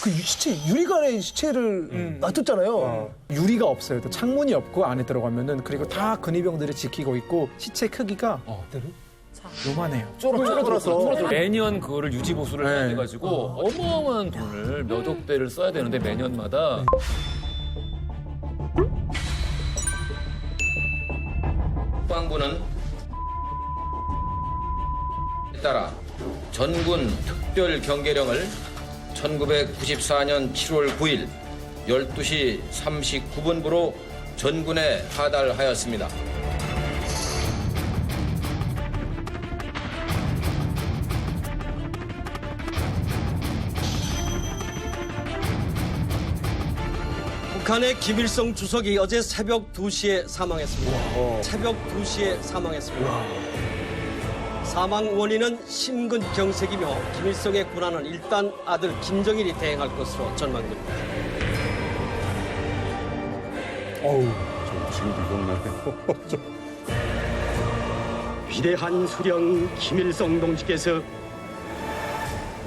그 시체, 유리관에 시체를 놔뒀잖아요. 유리가 없어요. 또 창문이 없고 안에 들어가면은 그리고 다 근위병들이 지키고 있고 시체 크기가 요만해요. 쫄아서. 매년 그거를 유지 보수를 해야 돼가지고 어마어마한 돈을 몇 억 배를 써야 되는데 매년마다 국방부는 따라 전군 특별 경계령을 1994년 7월 9일 12시 39분부로 전군에 하달하였습니다. 북한의 김일성 주석이 어제 새벽 2시에 사망했습니다. 새벽 2시에 사망했습니다. 사망 원인은 심근경색이며 김일성의 고난은 일단 아들 김정일이 대행할 것으로 전망됩니다. 어우, 저 지금도 기억나네요. 위대한 수령 김일성 동지께서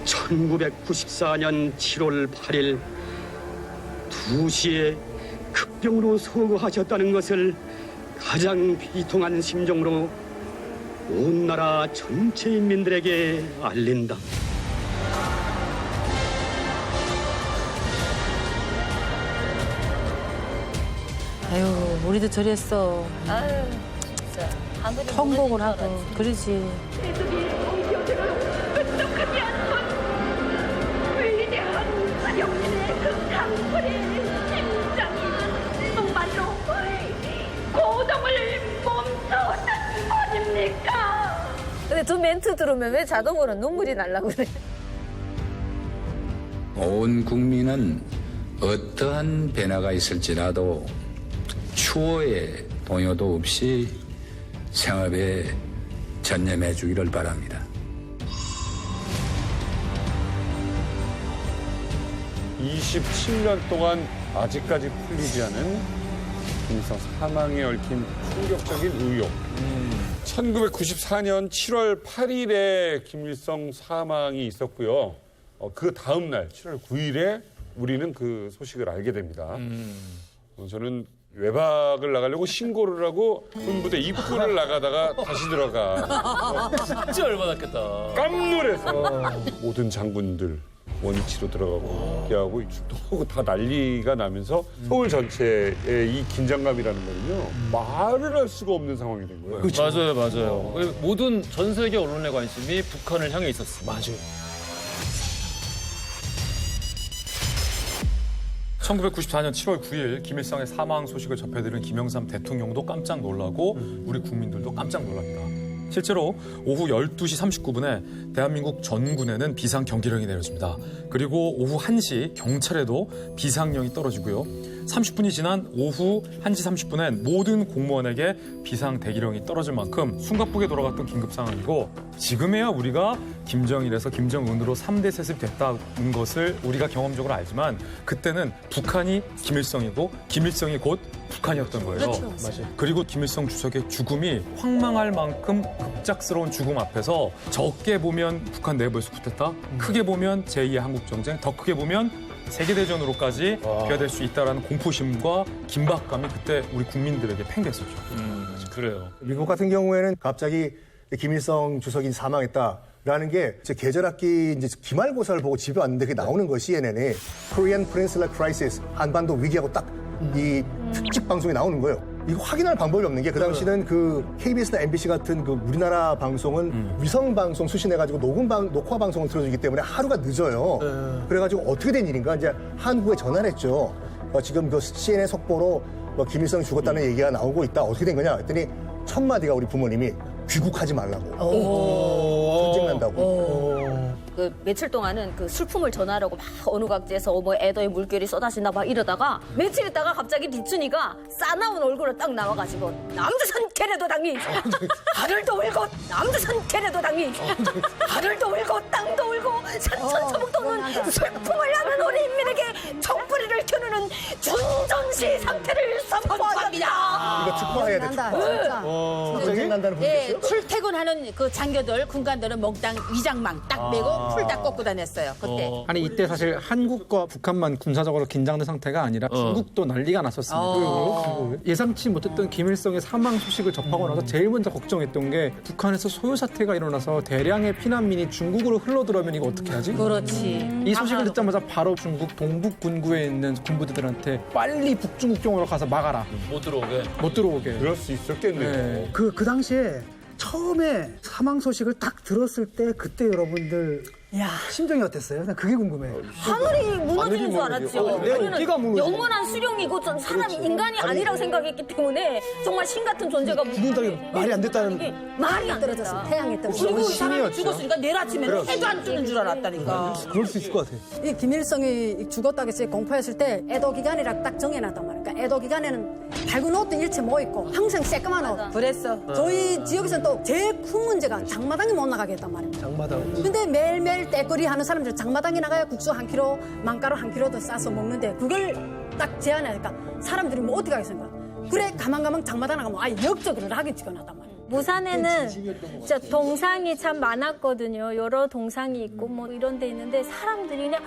1994년 7월 8일 2시에 급병으로 서거하셨다는 것을 가장 비통한 심정으로 온 나라 전체 인민들에게 알린다. 아유, 우리도 저랬어. 아유, 진짜. 하늘이 천복을 하고. 그러지. 근데 두 멘트 들으면 왜 자동으로 눈물이 날라고 그래? 온 국민은 어떠한 변화가 있을지라도 추호의 동요도 없이 생업에 전념해 주기를 바랍니다. 27년 동안 아직까지 풀리지 않은 김일성 사망에 얽힌 충격적인 의혹. 1994년 7월 8일에 김일성 사망이 있었고요. 그 다음 날 7월 9일에 우리는 그 소식을 알게 됩니다. 저는 외박을 나가려고 신고를 하고 군부대 입구를 나가다가 다시 들어가. 진짜 열받았겠다. 깜놀해서 모든 장군들 원위치로 들어가고 대하고 출동하고 다 난리가 나면서 서울 전체의 이 긴장감이라는 거는요 말을 할 수가 없는 상황이 된 거예요. 맞아요, 맞아요. 모든 전 세계 언론의 관심이 북한을 향해 있었습니다. 맞아요. 1994년 7월 9일 김일성의 사망 소식을 접해들은 김영삼 대통령도 깜짝 놀라고 우리 국민들도 깜짝 놀랍니다. 실제로 오후 12시 39분에 대한민국 전군에는 비상 경계령이 내려집니다. 그리고 오후 1시 경찰에도 비상령이 떨어지고요. 30분이 지난 오후 1시 30분엔 모든 공무원에게 비상 대기령이 떨어질 만큼 숨가쁘게 돌아갔던 긴급 상황이고 지금에야 우리가 김정일에서 김정은으로 3대 세습이 됐다는 것을 우리가 경험적으로 알지만 그때는 북한이 김일성이고 김일성이 곧 북한이었던 거예요. 그렇죠. 맞아요. 그리고 김일성 주석의 죽음이 황망할 만큼 급작스러운 죽음 앞에서 적게 보면 북한 내부에서 쿠데타, 크게 보면 제2의 한국전쟁, 더 크게 보면 세계대전으로까지 비화될 수 있다는 공포심과 긴박감이 그때 우리 국민들에게 팽배했었죠. 그래요. 미국 같은 경우에는 갑자기 김일성 주석이 사망했다라는 게 제 계절학기 이제 기말고사를 보고 집에 왔는데 그게 나오는 거예요, CNN에. Korean Peninsula Crisis, 한반도 위기하고 딱 이 특집 방송이 나오는 거예요. 이거 확인할 방법이 없는 게 그 당시는 그 KBS나 MBC 같은 그 우리나라 방송은 위성 방송 수신해가지고 녹화 방송을 틀어주기 때문에 하루가 늦어요. 그래가지고 어떻게 된 일인가 이제 한국에 전화를 했죠. 지금 그 CNN 속보로 김일성이 죽었다는 얘기가 나오고 있다. 어떻게 된 거냐 했더니 첫 마디가 우리 부모님이 귀국하지 말라고. 전쟁 난다고. 그 며칠 동안은 그 술품을 전하려고 막 어느 각지에서 뭐 애도의 물결이 쏟아진다 막 이러다가 며칠 있다가 갑자기 비춘이가 싸나운 얼굴로 딱 나와가지고 남조선 캐래도 당이 하늘도 울고 남조선 캐래도 당이 하늘도 울고 땅도 울고 산천초목도는 술품을 하는 우리 인민에게 촛불을 켜누는 준전시 상태를 선포합니다. 이거 특보는 해야 돼. 난다, 진짜. 생각난다는 분이 예, 계세요? 출퇴근하는 그 장교들, 군관들은 몽땅 위장망 딱 메고 풀 딱 꺾고 다녔어요. 그때. 아니 이때 사실 한국과 북한만 군사적으로 긴장된 상태가 아니라 중국도 난리가 났었습니다. 예상치 못했던 김일성의 사망 소식을 접하고 나서 제일 먼저 걱정했던 게 북한에서 소요 사태가 일어나서 대량의 피난민이 중국으로 흘러들어오면 이거 어떻게 하지? 그렇지. 이 소식을 듣자마자 바로 중국 동북 군구에 있는 군부대들한테 빨리 북중국 경으로 가서 막아라. 못 들어오게. 못 들어오게. 그럴 수 있었겠네요. 네. 그 당시에 처음에 사망 소식을 딱 들었을 때 그때 여러분들 심정이 어땠어요? 난 그게 궁금해요. 하늘이 무너지는 줄 알았죠. 내 어깨가 무너지네. 영원한 수령이고 전 사람이 인간이 아니라고 생각했기 때문에 정말 신 같은 존재가 죽는다는 게 말이 안 됐다는. 이게 말이 안 떨어졌어. 됐다. 태양이 떨어졌어. 그리고 이 사람이 신이었죠. 죽었으니까 내일 아침에는 해도 안 뜨는 줄 알았다니까. 그럴 수 있을 것 같아. 이 김일성이 죽었다고 해서 공포했을 때 애도 기간이라 딱 정해놨단 말이야. 그러니까 애도 기간에는 밝은 옷도 일체 못 입고 항상 새까만 옷. 그랬어. 저희 지역에서는 또 제일 큰 문제가 장마당에 못 나가게 했단 말입니다. 장마당. 근데 매일매일 떼거리 하는 사람들 장마당에 나가야 국수 한 킬로, 망가루 한 킬로도 싸서 먹는데 그걸 딱 제한하니까 사람들이 뭐 어떻게 하겠습니까? 그래 가만 장마당 나가면 아예 역적으로 하긴 찍어놨단 말이에요. 부산에는 진짜 동상이 참 많았거든요. 여러 동상이 있고 뭐 이런 데 있는데 사람들이 그냥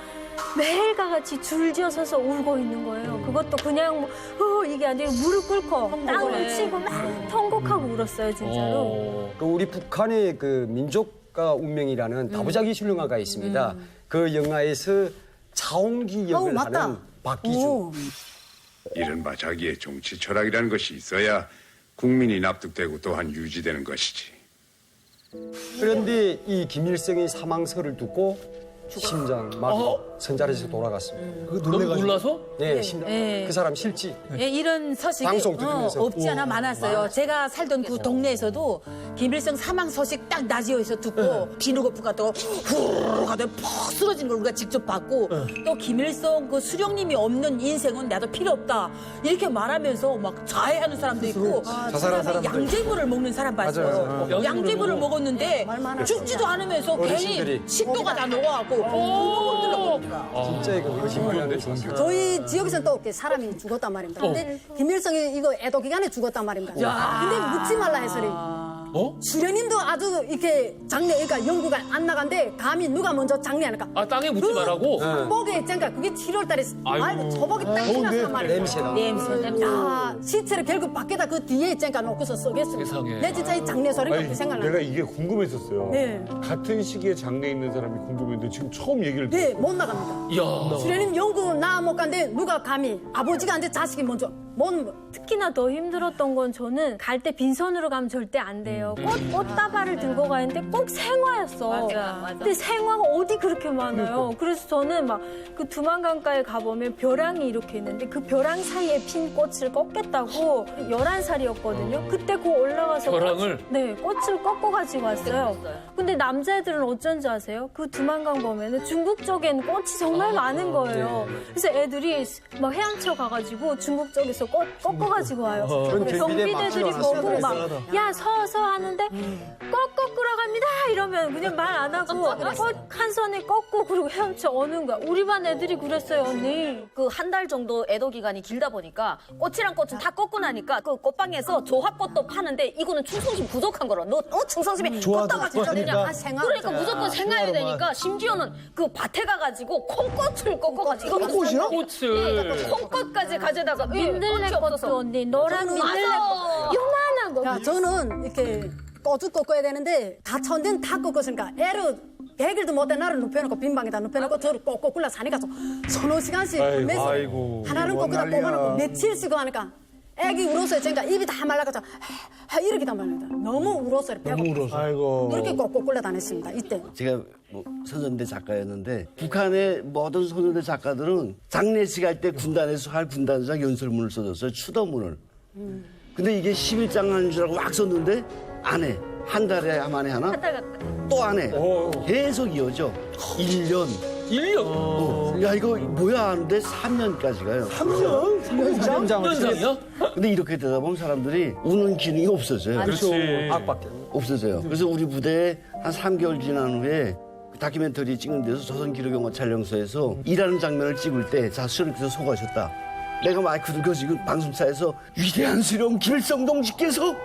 매일과 같이 줄지어 서서 울고 있는 거예요. 그것도 그냥 뭐 이게 아니고 무릎 꿇고 땅을 치고 막 통곡하고 울었어요, 진짜로. 그 우리 북한의 그 민족가 운명이라는 다부자기 훌륭화가 있습니다. 그 영화에서 차홍기 역을 맞다. 하는 박기주. 이른바 자기의 정치 철학이라는 것이 있어야 국민이 납득되고 또한 유지되는 것이지. 그런데 이 김일성의 사망설을 듣고 심장 막 선자리에서 돌아갔습니다. 너무 놀라서? 네, 심장. 네. 그 사람 실지. 예, 이런 서식이 방송 들으면서. 없지 않아 많았어요. 제가 살던 그 동네에서도 김일성 사망 소식 딱 라디오에서 듣고 비누거프가 또 후루룩 하다 퍽 쓰러진 걸 우리가 직접 봤고 또 김일성 그 수령님이 없는 인생은 나도 필요 없다 이렇게 말하면서 막 자해하는 사람도 있고 자살한 사람도 양재물을 먹는 사람 봤어요. 양재물을 먹었는데 죽지도 않으면서 괜히 어르신들이. 식도가 다 녹아갖고 진짜 이거 거짓말이야. 저희 지역에서는 또 이렇게 사람이 죽었단 말입니다. 근데 김일성이 이거 애도 기간에 죽었단 말입니다. 근데 묻지 말라 해설이. 수련님도 아주 이렇게 장례, 그러니까 연구가 안 나간데 감히 누가 먼저 장례하니까. 아, 땅에 묻지 말라고? 초복에 있잖아. 그게 7월달에 초복이 딱 지났단 말이에요. 냄새나. 야, 시체를 결국 밖에다 그 뒤에 있잖아 놓고서 쏘겠습니다. 세상에. 내 진짜 이 장례 소리가 아니, 그렇게 생각나. 내가 이게 궁금했었어요. 네. 같은 시기에 장례에 있는 사람이 궁금했는데 지금 처음 얘기를 네, 못 나갑니다. 이야. 수련님 연구 나 못 간데 누가 감히 아버지가 안 돼 자식이 먼저 못. 특히나 더 힘들었던 건 저는 갈 때 빈손으로 가면 절대 안 돼요. 꽃다발을 들고 가는데 꼭 생화였어. 맞아. 근데 생화가 어디 그렇게 많아요. 그래서 저는 막 그 두만강가에 가보면 벼랑이 이렇게 있는데 그 벼랑 사이에 핀 꽃을 꺾겠다고 11살이었거든요. 그때 그 올라가서 벼랑을? 꽃을 꺾어 가지고 왔어요. 근데 남자애들은 어쩐지 아세요? 그 두만강 보면은 중국 쪽엔 꽃이 정말 많은 거예요. 그래서 애들이 막 헤엄쳐 가가지고 중국 쪽에서 꽃 꺾어 가지고 와요. 근데 경비대들이 보고 막 야 서서 하는데 꽃 꺾으러 갑니다 이러면 그냥 말 안 하고 꽃 한 손에 꺾고 그리고 헤엄쳐 오는 거야. 우리 반 애들이 그랬어요, 언니. 그 한 달 정도 애도 기간이 길다 보니까 꽃이랑 꽃은 다 꺾고 나니까 그 꽃방에서 조합꽃도 파는데 이거는 충성심 부족한 거라. 너 충성심이 꽃다가 진짜 되냐? 그러니까 무조건 생화해야 되니까 심지어는 그 밭에 가가지고 콩꽃을 꺾어가지고 콩꽃이요? 꽃을. 콩꽃까지 가져다가 민들레 꽃도 언니 너랑 민들레 꽃 요만한 거. 야, 저는 이렇게 꽃을 꺾어야 되는데 다 천대는 다 꺾었으니까 애를 100일도 못된 나를 눕혀놓고 빈방에다 눕혀놓고 저를 꺾고 굴러 산에 가서 서너 시간씩 하면서 하나는 꺾으다 뽑아놓고 며칠 쓰고 하니까 애기 울었어요. 그러니까 입이 다 말라가지고 이렇게 다 말라요. 너무 울었어요. 너무 울어서. 아이고. 이렇게 꺾고 굴러 다녔습니다. 이때. 제가 뭐 선전대 작가였는데 북한의 모든 선전대 작가들은 장례식 할 때 군단에서 할 군단장 연설문을 써줬어요. 추도문을. 근데 이게 11장 하는 줄 알고 막 썼는데 안 해. 한 달에 만에 하나? 또 안 해. 계속 이어져. 1년. 1년? 야, 이거 뭐야 하는데 3년까지 가요. 3년? 3년장이요? 근데 이렇게 되다 보면 사람들이 우는 기능이 없어져요. 그렇지. 없어져요. 그래서 우리 부대에 한 3개월 지난 후에 그 다큐멘터리 찍는 데서 조선기록영화 촬영소에서 일하는 장면을 찍을 때 자, 수련께서 소거하셨다. 내가 마이크 들고 지금 방송사에서 위대한 수령 김일성 동지께서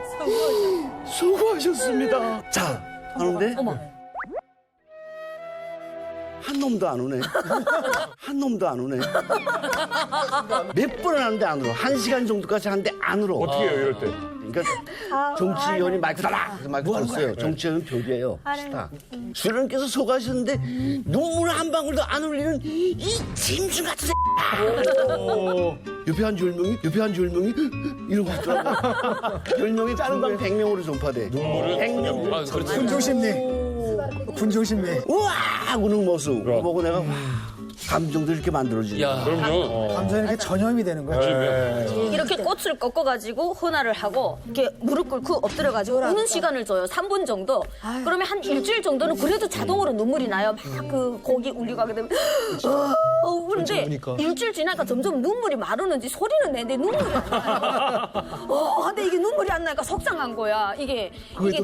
수고하셨습니다. 자, 하는데 한 놈도 안 오네. 한 놈도 안 오네. 몇 번을 하는데 안 울어. 1시간 정도까지 하는데 안 울어. 어떻게 해요, 이럴 때? 그러니까 정치위원이 마이크 달라! 그래서 마이크 줬어요. 정치위원은 별이에요. 스타. 수령께서 소가하셨는데 눈물 한 방울도 안 흘리는 이 짐승 같은 옆에 한 10명이 이러고 있더라고. 10명이 짜는 방 100명으로 전파돼. 눈물을 100명. 군중심리. 군중심리. 우와! 우는 모습. 그거 보고 내가 감정도 이렇게 만들어지네. 그럼요. 감정이 이렇게 전염이 되는 거예요. 이렇게 꽃을 꺾어가지고 헌화를 하고 이렇게 무릎 꿇고 엎드려가지고 우는 시간을 줘요. 3분 정도. 그러면 한 일주일 정도는 그래도 자동으로 눈물이 나요. 막 그 곡이 울리고 하게 되면 그런데 일주일 지나니까 점점 눈물이 마르는지 소리는 내는데 눈물이 안 나요. 근데 이게 눈물이 안 나니까 속상한 거야. 이게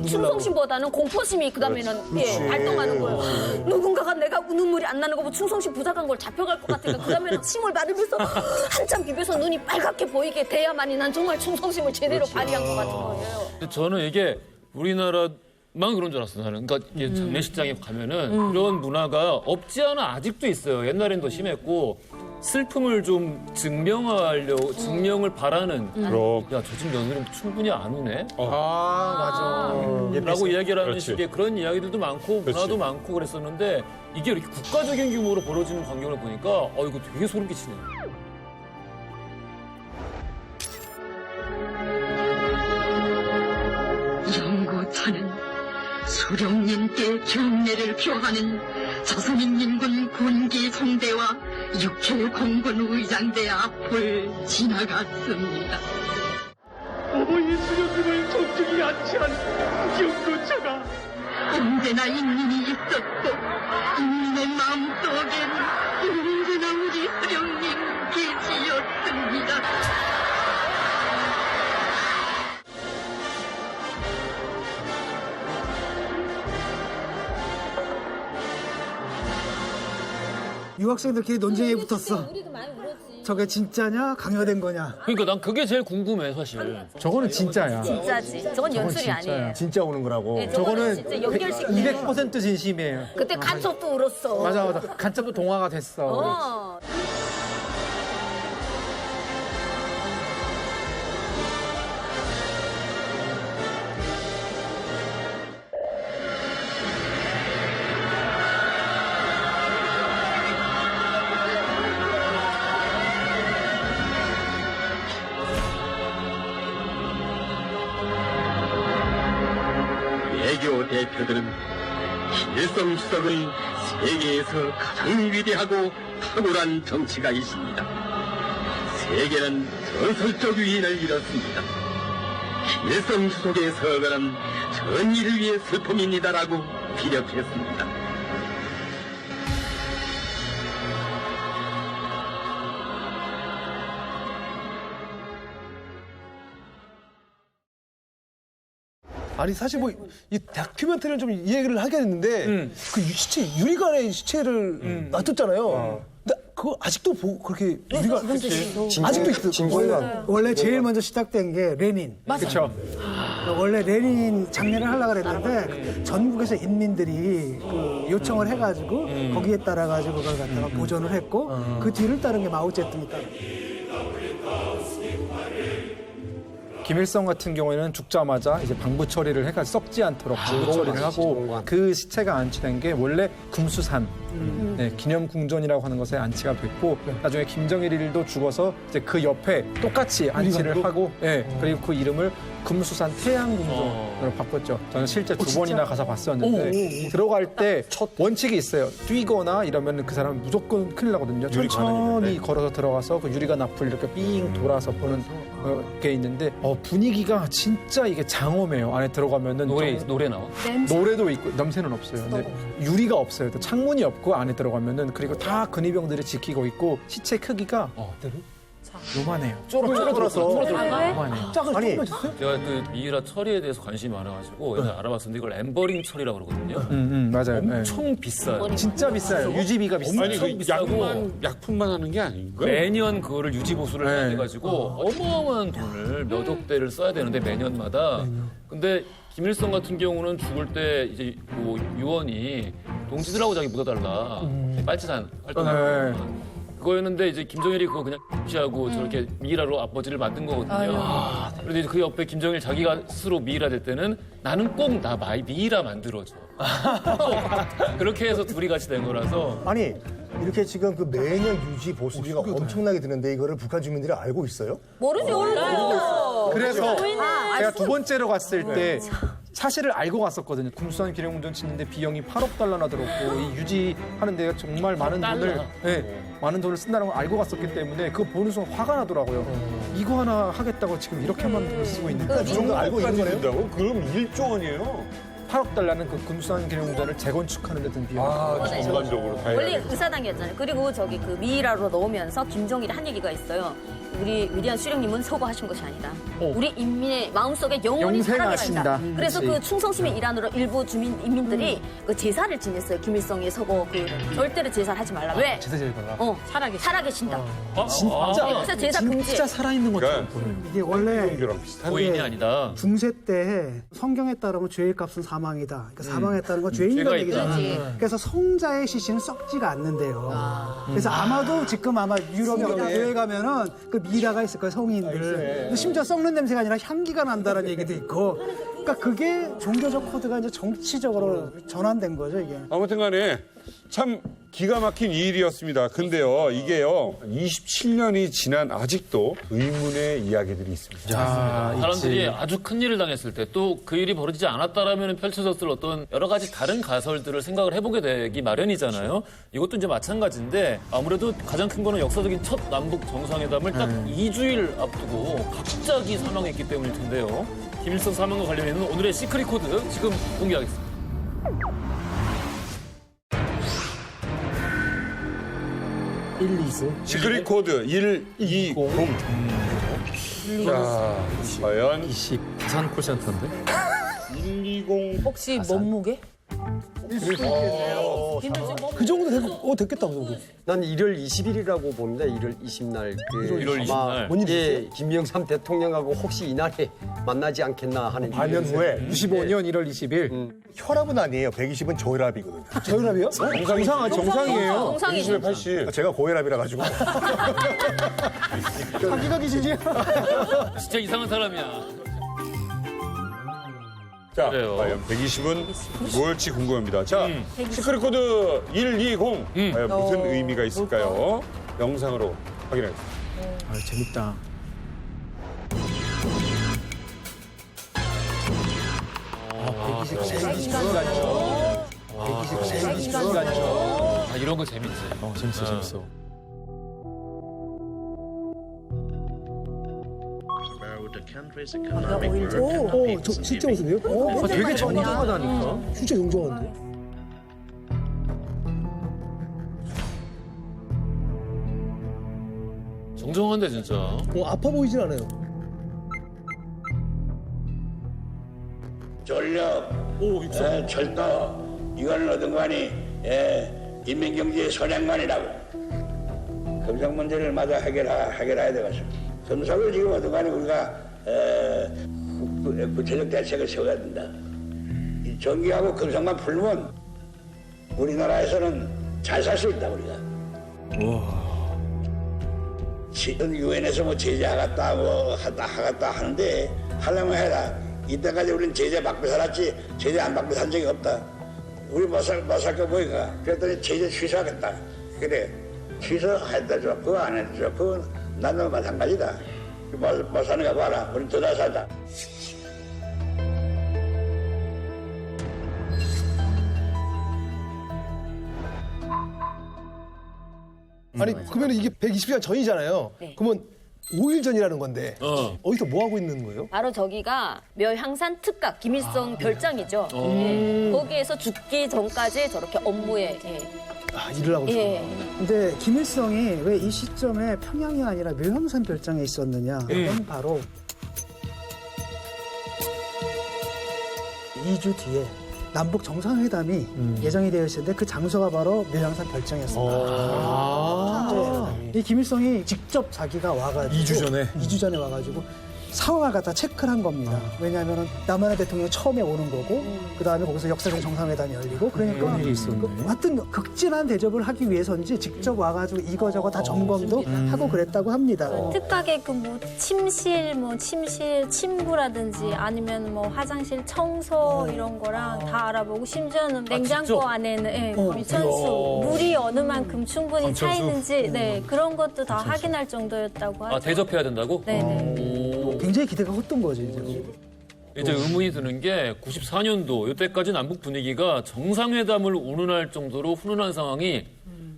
충성심보다는 공포심이 그다음에는 발동하는 거예요. 누군가가 내가 눈물이 안 나는 거 보고 충성심 부족한 걸 잡혀갈 것 같으니까 그다음에는 침을 바르면서 한참 비벼서 눈이 빨갛게 보이게 돼야만이 난 정말 충성심을 제대로 발휘한 것 같은 거예요. 저는 이게 우리나라만 그런 줄 알았어요. 나는. 그러니까 이게 장례식장에 가면은 이런 문화가 없지 않아 아직도 있어요. 옛날엔 더 심했고 슬픔을 좀 증명을 바라는. 그럼. 야, 저 집 며느리는 충분히 안 우네. 맞아. 라고 이야기를 하는 그렇지. 식의 그런 이야기들도 많고 문화도 그렇지. 많고 그랬었는데 이게 이렇게 국가적인 규모로 벌어지는 광경을 보니까 이거 되게 소름 끼치네요. 영구타는 수령님께 경례를 표하는 조선인민군 군기 성대와 육해 공군 의장대 앞을 지나갔습니다. 어머니 수령님을 존중이 않지한 영구차가 언제나 인민이 있었고 인민의 마음속엔 언제나 우리 수령님 계시였습니다. 유학생들끼리 논쟁에 붙었어. 저게 진짜냐 강요된 거냐. 그러니까 난 그게 제일 궁금해 사실. 저거는 진짜야. 진짜지. 저건 연출이 진짜야. 아니에요. 진짜 오는 거라고. 네, 저거는 진짜 연결식 200% 진심이에요. 그때 간첩도 울었어. 맞아. 간첩도 동화가 됐어. 어. 외교 대표들은 김일성 주석은 세계에서 가장 위대하고 탁월한 정치가이십니다. 세계는 전설적 위인을 잃었습니다. 김일성 주석의 서거는 전의를 위해 슬픔입니다라고 피력했습니다. 아니 사실 뭐 이 다큐멘터리는 좀 이해를 하겠는데 그 시체 유리관에 시체를 놔뒀잖아요. 근데 그거 아직도 그렇게 유리관 아직도 있어요. 원래 제일 먼저 시작된 게 레닌. 그렇죠. 원래 레닌 장례를 하려고 했는데 전국에서 인민들이 그 요청을 해가지고 거기에 따라가지고 그걸 갖다가 보존을 했고 그 뒤를 따른 게 마오쩌둥이다. 김일성 같은 경우에는 죽자마자 이제 방부 처리를 해가지고 썩지 않도록 방부 처리를 하고 그 시체가 안치된 게 원래 금수산 기념궁전이라고 하는 것에 안치가 됐고 나중에 김정일도 죽어서 이제 그 옆에 똑같이 안치를 하고 그리고 그 이름을 금수산 태양궁전으로 바꿨죠. 저는 실제 두 번이나 가서 봤었는데 들어갈 때 원칙이 있어요. 뛰거나 이러면 그 사람은 무조건 큰일 나거든요. 천천히 걸어서 들어가서 그 유리관 앞을 이렇게 삥 돌아서 보는 게 있는데 분위기가 진짜 이게 장엄해요. 안에 들어가면은 노래 나와? 노래도 있고 냄새는 없어요. 근데 유리가 없어요. 또 창문이 없고 안에 들어가면은 그리고 다 근위병들이 지키고 있고 시체 크기가 요만해요. 쫄아서. 요만해요. 아니, 제가 그 미이라 처리에 대해서 관심이 많아가지고 예전에 알아봤었는데 이걸 엠버링 처리라고 그러거든요. 맞아요. 엄청 비싸요. 진짜 비싸요. 유지비가 비싸요. 아니 그 약품만 하는 게 아닌가? 매년 그거를 유지 보수를 해야 돼가지고 어마어마한 돈을 몇 억대를 써야 되는데 매년마다. 근데 김일성 같은 경우는 죽을 때 이제 뭐 유언이 동지들하고 자기 묻어달라. 빨치산 활동할 때. 그거였는데 이제 김정일이 그거 그냥 무시하고 저렇게 미이라로 아버지를 만든 거거든요. 그런데 이제 그 옆에 김정일 자기가 스스로 미이라 될 때는 나는 꼭 나 미이라 만들어줘. 그렇게 해서 둘이 같이 된 거라서. 아니 이렇게 지금 그 매년 유지 보수비가 엄청나게 드는데 이거를 북한 주민들이 알고 있어요? 모르죠. 그래서 제가 알 두 번째로 갔을 때 사실을 알고 갔었거든요. 군수산 기념운동 짓는데 비용이 8억 달러나 들었고 이 유지하는 데가 정말 많은 돈을 쓴다는 걸 알고 갔었기 때문에 그거 보는 순간 화가 나더라고요. 이거 하나 하겠다고 지금 이렇게만 돈을 쓰고 있는데 그 정도 알고 있는 거네요? 된다고? 그럼 1조 원이에요. 8억 달러는 그 군수산 기념운동을 재건축하는 데 든 비용. 전반적으로 다 원래 해야 의사당이었잖아요. 그리고 저기 그 미이라로 넣으면서 김정일이 한 얘기가 있어요. 우리 위대한 수령님은 서거하신 것이 아니다. 우리 인민의 마음속에 영원히 살아계신다. 영생하신다. 그래서 그치. 그 충성심의 일환으로 일부 인민들이 그 제사를 지냈어요. 김일성의 서거 그 절대로 제사를 하지 말라. 왜? 제사 제일 달라. 살아계신다. 진짜 제사 금지. 진짜 살아있는 것처럼 이게 원래 고인이 아니다. 중세 때 성경에 따르면 죄의 값은 사망이다. 그러니까 사망했다는 건 죄인이라는 얘기잖아요. 그래서 성자의 시신은 썩지가 않는데요. 그래서 아마도 지금 아마 유럽에 어디 교회 가면은 그 미라가 있을 거예요, 성인들. 근데 심지어 썩는 냄새가 아니라 향기가 난다는 얘기도 있고. 그러니까 그게 종교적 코드가 이제 정치적으로 전환된 거죠, 이게. 아무튼 간에 참 기가 막힌 일이었습니다. 근데요, 이게요, 27년이 지난 아직도 의문의 이야기들이 있습니다. 사람들이 아주 큰 일을 당했을 때 또 그 일이 벌어지지 않았다라면 펼쳐졌을 어떤 여러 가지 다른 가설들을 생각을 해보게 되기 마련이잖아요. 이것도 이제 마찬가지인데 아무래도 가장 큰 거는 역사적인 첫 남북 정상회담을 딱 2주일 앞두고 갑자기 사망했기 때문일 텐데요. 김일성 사망과 관련해서 오늘의 시크릿 코드 지금 공개하겠습니다. 시크릿 코드 120. 자, 과연 20 계산 콜센터인데? 120. 혹시 몸무게? 그 정도 됐겠다, 그 정도. 난 1월 20일이라고 봅니다. 1월 20날. 1월 20날. 뭔 일이 김영삼 대통령하고 혹시 이날에 만나지 않겠나 하는. 반년 후에 95년 1월 20일. 혈압은 아니에요. 120은 저혈압이거든요. 저혈압이요? 정상이에요. 120에 80. 제가 고혈압이라 가지고. 자기가 기준이야. 진짜 이상한 사람이야. 자, 그래요. 과연 120은 뭘지 궁금합니다. 자, 시크릿 코드 120. 과연 무슨 의미가 있을까요? 영상으로 확인하겠습니다. 재밌다. 이런 거 재밌지. 재밌어. 진짜 웃으세요? 되게 정정하다니까. 진짜 정정한데? 정정한데 진짜. 아파 보이진 않아요. 전력, 철도, 이걸 얻은 관이 인민경제 선행관이라고. 금성 문제를 마저 해결해야 되겠어. 금속을 지금 얻은 관이 우리가 구체적 대책을 세워야 된다. 이 전기하고 금속만 풀면 우리나라에서는 잘 살 수 있다, 우리가. 지금 유엔에서 뭐 제재하겠다, 뭐 하겠다 하는데 하려면 해라. 이때까지 우리는 제재 받고 살았지 제재 안 받고 산 적이 없다. 우리 못 살까 보이가. 그랬더니 제재 취소하겠다. 그래. 취소했다 좋고 안 해도 좋고 나도 마찬가지다. 못 사는 거 봐라. 우리 더 잘 살다. 아니, 그러면 이게 120시간 전이잖아요. 네. 그러면 5일 전이라는 건데 어디서 뭐 하고 있는 거예요? 바로 저기가 멸향산 특각 김일성 별장이죠. 예. 거기에서 죽기 전까지 저렇게 업무에 일을 하고 있어요. 예. 근데 김일성이 왜 이 시점에 평양이 아니라 묘향산 별장에 있었느냐? 그건 바로 2주 뒤에 남북 정상회담이 예정이 되어 있었는데 그 장소가 바로 묘향산 별장이었습니다. 네. 이 김일성이 직접 자기가 와가지고 2주 전에 와가지고 상황을 갖다 체크를 한 겁니다. 왜냐하면 남한의 대통령이 처음에 오는 거고 그 다음에 거기서 역사적 정상회담이 열리고 그러니까 하여튼 극진한 대접을 하기 위해서인지 직접 와가지고 이거저거 다 점검도 하고 그랬다고 합니다. 특하게 그 뭐 침실, 침구라든지 아니면 뭐 화장실 청소 이런 거랑 다 알아보고 심지어는 냉장고 안에는 건천수 물이 어느 만큼 충분히 차 있는지 그런 것도 다 확인할 정도였다고 하죠. 대접해야 된다고? 네네. 굉장히 기대가 컸던 거지 이제 의문이 드는 게 94년도 이때까지 남북 분위기가 정상회담을 운운할 정도로 훈훈한 상황이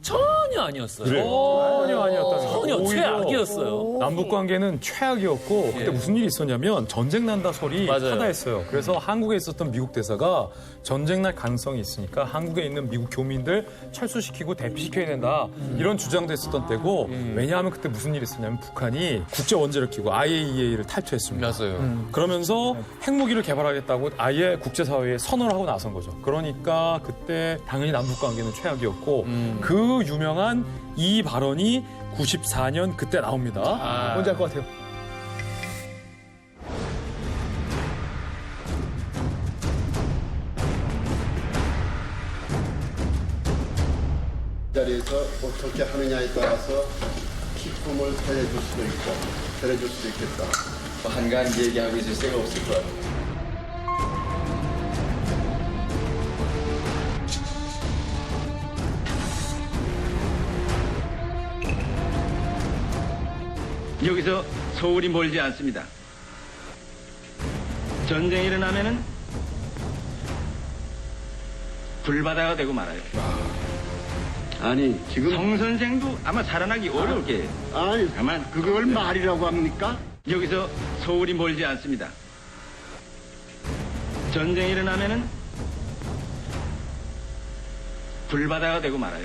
전혀 아니었어요. 전혀 아니었다는 전혀 거죠. 최악이었어요. 남북 관계는 최악이었고 그때 무슨 일이 있었냐면 전쟁 난다 소리 하다했어요. 그래서 한국에 있었던 미국 대사가 전쟁 날 가능성이 있으니까 한국에 있는 미국 교민들 철수시키고 대피시켜야 된다. 이런 주장도 했었던 때고 왜냐하면 그때 무슨 일이 있었냐면 북한이 국제 원제를 끼고 IAEA를 탈퇴했습니다. 맞아요. 그러면서 핵무기를 개발하겠다고 아예 국제사회에 선언을 하고 나선 거죠. 그러니까 그때 당연히 남북 관계는 최악이었고 그 유명한 이 발언이 94년 그때 나옵니다. 뭔지 알 것 같아요. 자리에서 어떻게 하느냐에 따라서 기쁨을 살려줄 수도 있고 살려줄 수도 있겠다. 한가한 얘기하고 있을 새가 없을 거야. 여기서 서울이 멀지 않습니다. 전쟁이 일어나면은 불바다가 되고 말아요. 아니 지금 성 선생도 아마 살아나기 어려울 게예요. 아니 다만 그걸 말이라고 합니까? 여기서 서울이 멀지 않습니다. 전쟁이 일어나면은 불바다가 되고 말아요.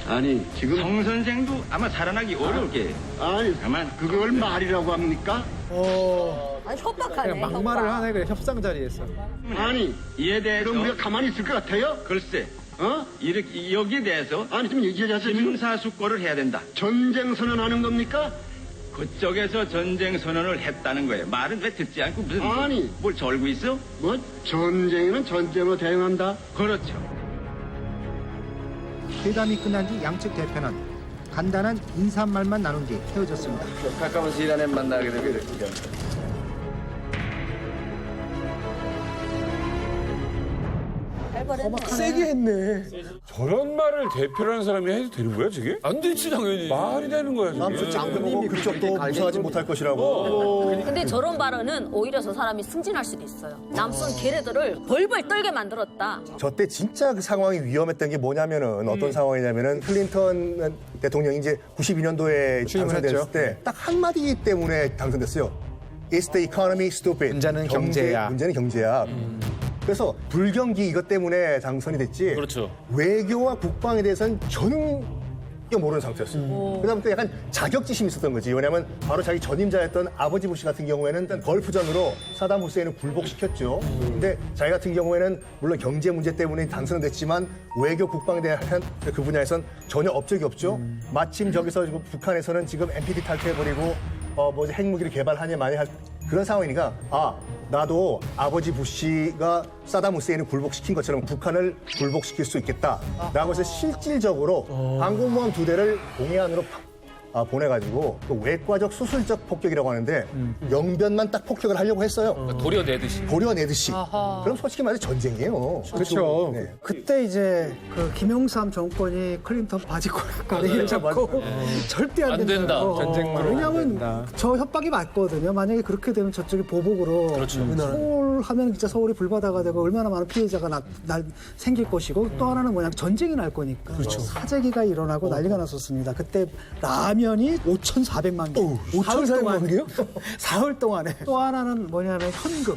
아니 지금 성 선생도 아마 살아나기 어려울 게예요. 아니 다만 그걸 말이라고 합니까? 아니, 협박하네. 그냥 막말을 하네 그래 협상 자리에서. 아니 이에 대해서 그럼 우리가 가만히 있을 것 같아요? 글쎄 이렇게 여기에 대해서 아니 지금 얘기하자 심사숙고를 해야 된다. 전쟁 선언하는 겁니까? 그쪽에서 전쟁 선언을 했다는 거예요. 말은 왜 듣지 않고 무슨 아니 뭘 절고 있어? 뭐 전쟁에는 전쟁으로 대응한다. 그렇죠. 회담이 끝난 뒤 양측 대표는 간단한 인사말만 나눈 뒤 헤어졌습니다. 가까운 시간에 만나게 되면 세게 했네. 저런 말을 대표라는 사람이 해도 되는 거야, 저게? 안 되지, 당연히. 말이 되는 거야, 저게. 남측 장군님이 그쪽도 무사하지 못할 것이라고. 근데 저런 발언은 오히려 저 사람이 승진할 수도 있어요. 남순 걔네들을 벌벌 떨게 만들었다. 저때 진짜 그 상황이 위험했던 게 뭐냐면은 어떤 상황이냐면은 클린턴 대통령이 이제 92년도에 당선됐을 때 딱 한마디 때문에 당선됐어요. It's the economy, stupid. 문제는 경제야. 문제는 경제야. 그래서 불경기 이것 때문에 당선이 됐지. 그렇죠. 외교와 국방에 대해서는 전혀 모르는 상태였어요. 그다음부터 약간 자격지심이 있었던 거지. 왜냐하면 바로 자기 전임자였던 아버지 부시 같은 경우에는 일단 걸프전으로 사담 후세인을 굴복시켰죠. 근데 자기 같은 경우에는 물론 경제 문제 때문에 당선은 됐지만 외교 국방에 대한 그 분야에선 전혀 업적이 없죠. 마침 저기서 지금 북한에서는 지금 NPT 탈퇴해버리고 뭐 핵무기를 개발하냐 마냐 할 그런 상황이니까 나도 아버지 부시가 사담 후세인을 굴복시킨 것처럼 북한을 굴복시킬 수 있겠다라고 해서 실질적으로 항공모함 2대를 동해안으로 보내가지고 또 외과적 수술적 폭격이라고 하는데 영변만 딱 폭격을 하려고 했어요. 도려내듯이. 그럼 솔직히 말해서 전쟁이에요. 그렇죠. 네. 그때 이제 그 김영삼 정권이 클린턴 바지가리를 잡고 절대 안 된다. 전쟁으로 왜냐하면 저 협박이 맞거든요. 만약에 그렇게 되면 저쪽이 보복으로 서울 하면 진짜 서울이 불바다가 되고 얼마나 많은 피해자가 생길 것이고 또 하나는 뭐냐 전쟁이 날 거니까 사재기가 일어나고 난리가 났었습니다. 그때 라면 사면이 5,400만 개. 5,400만 개요? 사흘 동안에. 또 하나는 뭐냐면 현금.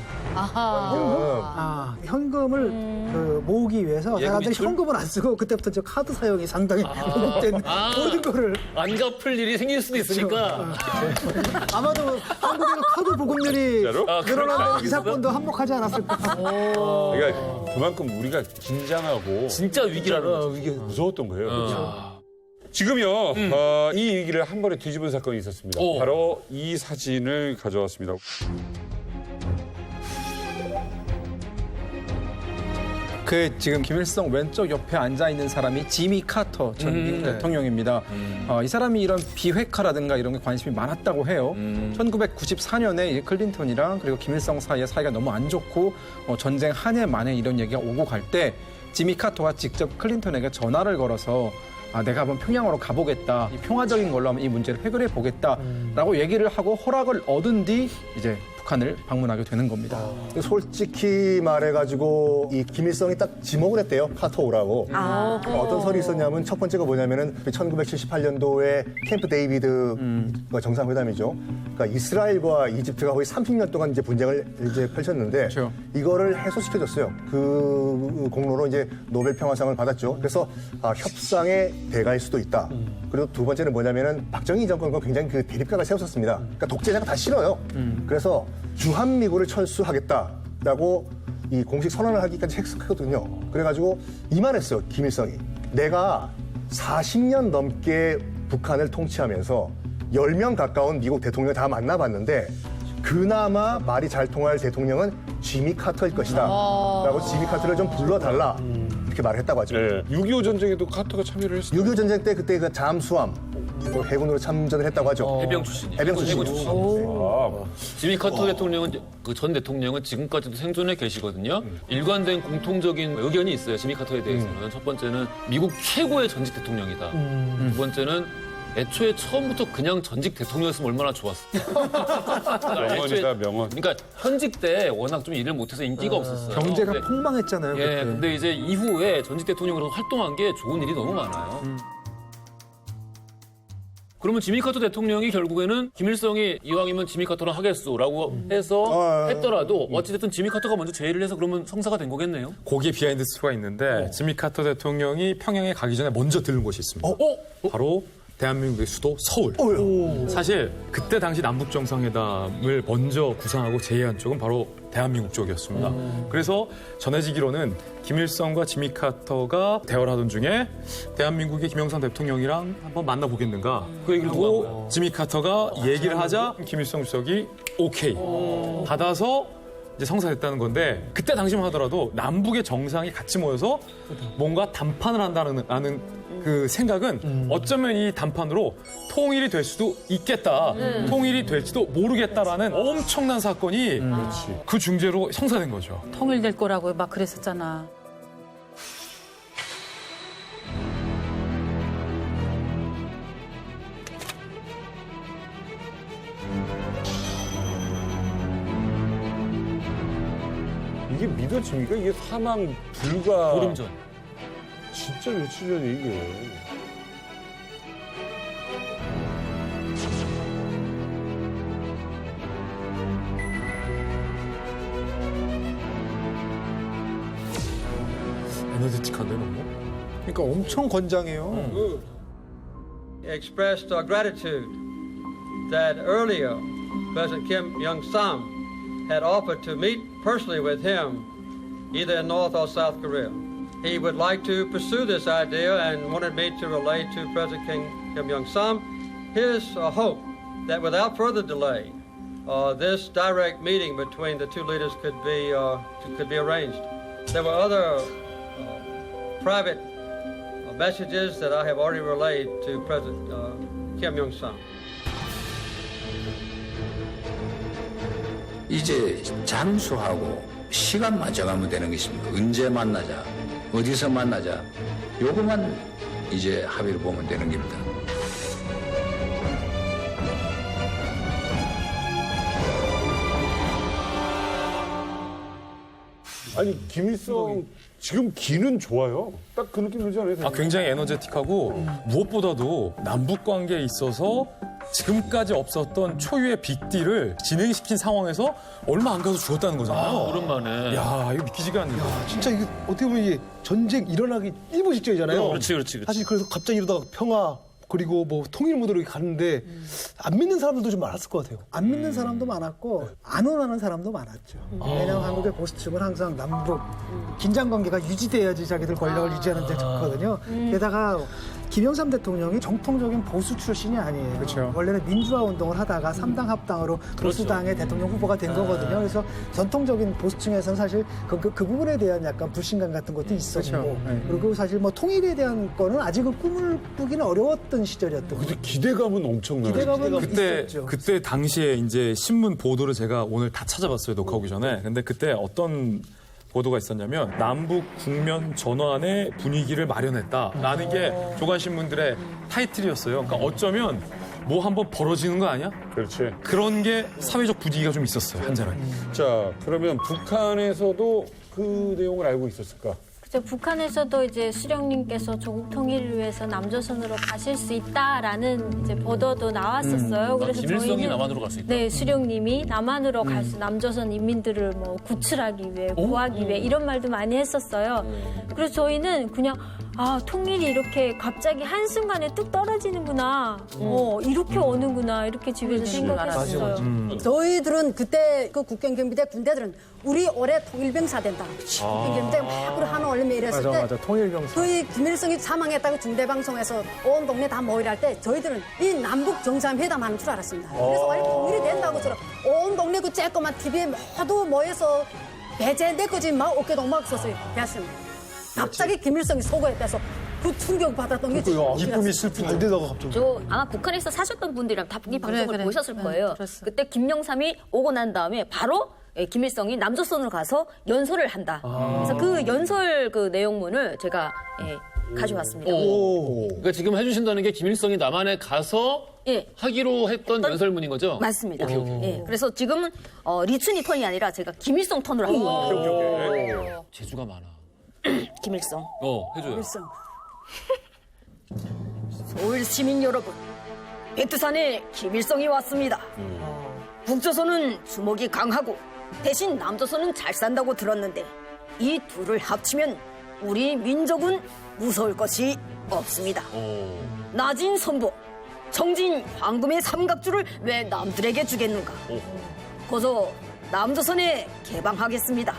현금을 그 모으기 위해서 사람들이 예금 현금을 안 쓰고 그때부터 저 카드 사용이 상당히 보급된 모든 거를 안 갚을 일이 생길 수도 있으니까. 아마도 한국에서 카드 보급률이 늘어난다고 이 사건도 한몫하지 않았을까. 그러니까 그만큼 우리가 긴장하고 진짜 위기라는 거죠. 무서웠던 거예요. 그렇죠? 지금요, 이 위기를 한 번에 뒤집은 사건이 있었습니다. 바로 이 사진을 가져왔습니다. 그 지금 김일성 왼쪽 옆에 앉아 있는 사람이 지미 카터 전 미국 대통령입니다. 이 사람이 이런 비핵화라든가 이런 게 관심이 많았다고 해요. 1994년에 클린턴이랑 그리고 김일성 사이의 사이가 너무 안 좋고 전쟁 한 해 만에 이런 얘기가 오고 갈 때 지미 카터가 직접 클린턴에게 전화를 걸어서 내가 한번 평양으로 가보겠다. 이 평화적인 걸로 한번 이 문제를 해결해 보겠다라고 얘기를 하고 허락을 얻은 뒤 이제 북한을 방문하게 되는 겁니다. 솔직히 말해가지고 이 김일성이 딱 지목을 했대요. 카터 오라고. 어떤 설이 있었냐면 첫 번째가 뭐냐면은 1978년도에 캠프 데이비드 정상회담이죠. 그러니까 이스라엘과 이집트가 거의 30년 동안 이제 분쟁을 이제 펼쳤는데 그렇죠. 이거를 해소시켜줬어요. 그 공로로 이제 노벨 평화상을 받았죠. 그래서 협상의 대가일 수도 있다. 그리고 두 번째는 뭐냐면은 박정희 정권과 굉장히 그 대립각을 세웠었습니다. 그러니까 독재자가 다 싫어요. 그래서 주한미군을 철수하겠다라고 이 공식 선언을 하기까지 했거든요. 그래가지고 이만했어요. 김일성이. 내가 40년 넘게 북한을 통치하면서 10명 가까운 미국 대통령을 다 만나봤는데 그나마 말이 잘 통할 대통령은 지미 카터일 것이다. 라고 지미 카터를 좀 불러달라. 이렇게 말을 했다고 하죠. 네. 6.25 전쟁에도 카터가 참여를 했어요. 6.25 전쟁 때 그때 그 잠수함 또 해군으로 참전을 했다고 하죠. 해병 출신이에요. 해병 출신. 지미 카터 대통령은 그 전 대통령은 지금까지도 생존해 계시거든요. 일관된 공통적인 의견이 있어요. 지미 카터에 대해서는 첫 번째는 미국 최고의 전직 대통령이다. 두 번째는 애초에 처음부터 그냥 전직 대통령이었으면 얼마나 좋았을까. 명언이다, 명언. 그러니까 현직 때 워낙 좀 일을 못해서 인기가 없었어요. 경제가 근데, 폭망했잖아요. 예, 그때. 근데 이제 이후에 전직 대통령으로 활동한 게 좋은 일이 너무 많아요. 그러면 지미 카터 대통령이 결국에는 김일성이 이왕이면 지미 카터랑 하겠소라고 해서 했더라도 어찌됐든 지미 카터가 먼저 제의를 해서 그러면 성사가 된 거겠네요. 거기에 비하인드 스토리가 있는데 지미 카터 대통령이 평양에 가기 전에 먼저 들른 곳이 있습니다. 바로 대한민국의 수도 서울. 사실 그때 당시 남북 정상회담을 먼저 구상하고 제의한 쪽은 바로 대한민국 쪽이었습니다. 그래서 전해지기로는 김일성과 지미 카터가 대화를 하던 중에 대한민국의 김영삼 대통령이랑 한번 만나보겠는가 그 얘기를 듣고 지미 카터가 얘기를 하자 김일성 주석이 오케이 받아서 이제 성사됐다는 건데 그때 당시만 하더라도 남북의 정상이 같이 모여서 뭔가 담판을 한다는 그 생각은 어쩌면 이 담판으로 통일이 될 수도 있겠다. 통일이 될지도 모르겠다라는 엄청난 사건이 그 중재로 성사된 거죠. 통일될 거라고 막 그랬었잖아. 이게 믿어집니까? 이게 사망 불과 보름 전. 진짜 며칠 전에 이게. 에너지틱한데 너무. 그러니까 엄청 건장해요. expressed gratitude that earlier President Kim Young-sam had offered to meet personally with him either in North or South Korea. He would like to pursue this idea and wanted me to relay to President Kim Young-sam his hope that without further delay, this direct meeting between the two leaders could be arranged. There were other private messages that I have already relayed to President Kim Young-sam. 이제 장수하고 시간만 정하면 되는 것입니다. 언제 만나자, 어디서 만나자, 요것만 이제 합의를 보면 되는 겁니다. 아니 김일성 지금 기는 좋아요. 딱 그 느낌 들지 않아요? 굉장히 에너제틱하고 무엇보다도 남북 관계에 있어서 지금까지 없었던 초유의 빅딜을 진행시킨 상황에서 얼마 안 가서 죽었다는 거잖아요. 오랜만에. 야, 이거 믿기지가 않네요. 진짜 이게 어떻게 보면 이게 전쟁 일어나기 일본 직전이잖아요. 그렇지. 사실 그래서 갑자기 이러다가 평화 그리고 뭐 통일 모드로 가는데 안 믿는 사람들도 좀 많았을 것 같아요. 안 믿는 사람도 많았고 안 원하는 사람도 많았죠. 왜냐하면 한국의 보수층은 항상 남북 긴장 관계가 유지돼야지 자기들 권력을 유지하는 데 좋거든요. 게다가 김영삼 대통령이 정통적인 보수 출신이 아니에요. 그렇죠. 원래는 민주화 운동을 하다가 3당 합당으로 보수당의 대통령 후보가 된 거거든요. 그래서 전통적인 보수층에서는 사실 그 부분에 대한 약간 불신감 같은 것도 있었고 그렇죠. 그리고 사실 뭐 통일에 대한 거는 아직은 꿈을 꾸기는 어려웠던 시절이었던 근데 기대감은 엄청나요. 기대감은 있었죠. 그때 당시에 이제 신문 보도를 제가 오늘 다 찾아봤어요, 녹화하기 전에. 근데 그때 어떤 보도가 있었냐면 남북 국면 전환의 분위기를 마련했다라는 게 조간신문들의 타이틀이었어요. 그러니까 어쩌면 뭐 한번 벌어지는 거 아니야? 그렇지. 그런 게 사회적 분위기가 좀 있었어요, 한자는. 자, 그러면 북한에서도 그 내용을 알고 있었을까? 그래서 북한에서도 이제 수령님께서 조국 통일을 위해서 남조선으로 가실 수 있다라는 이제 보도도 나왔었어요. 그래서 김일성이 저희는 남한으로 갈 수 있다. 네, 수령님이 남한으로 갈 수, 남조선 인민들을 뭐 구출하기 위해, 구하기 위해 이런 말도 많이 했었어요. 그래서 저희는 그냥 통일이 이렇게 갑자기 한순간에 뚝 떨어지는구나. 이렇게 오는구나. 이렇게 집에서 생각했어요. 저희들은 그때 그 국경경비대 군대들은 우리 올해 통일병사 된다. 국경경비대 막 그런 한우 올리며 이랬을 때 통일병사. 저희 김일성이 사망했다고 중대방송에서 온 동네 다 모이랄 때 저희들은 이 남북 정상회담 하는 줄 알았습니다. 그래서 완전 통일이 된다고처럼 온 동네 그 쬐꼬만 TV에 모두 모여서 배제 내 거지 막 어깨동막 썼어요. 됐습니다. 갑자기 김일성이 속어에 빼서 그 충격 받았던 게 기쁨이 슬픔 안 되다가 갑자기. 저 아마 북한에서 사셨던 분들이랑 다 이 방송을 보셨을 거예요. 그때 김영삼이 오고 난 다음에 바로 김일성이 남조선으로 가서 연설을 한다. 그래서 그 연설 그 내용문을 제가 가져왔습니다. 그러니까 지금 해주신다는 게 김일성이 남한에 가서 하기로 했던 연설문인 거죠? 맞습니다. 오케이. 그래서 지금은 리춘이 톤이 아니라 제가 김일성 톤으로 하고 있거든요. 재주가 많아. 김일성. 해줘요. 김일성. 서울 시민 여러분, 백두산에 김일성이 왔습니다. 북조선은 주먹이 강하고 대신 남조선은 잘 산다고 들었는데 이 둘을 합치면 우리 민족은 무서울 것이 없습니다. 낮은 선보, 정진 황금의 삼각주를 왜 남들에게 주겠는가? 거저 남조선에 개방하겠습니다.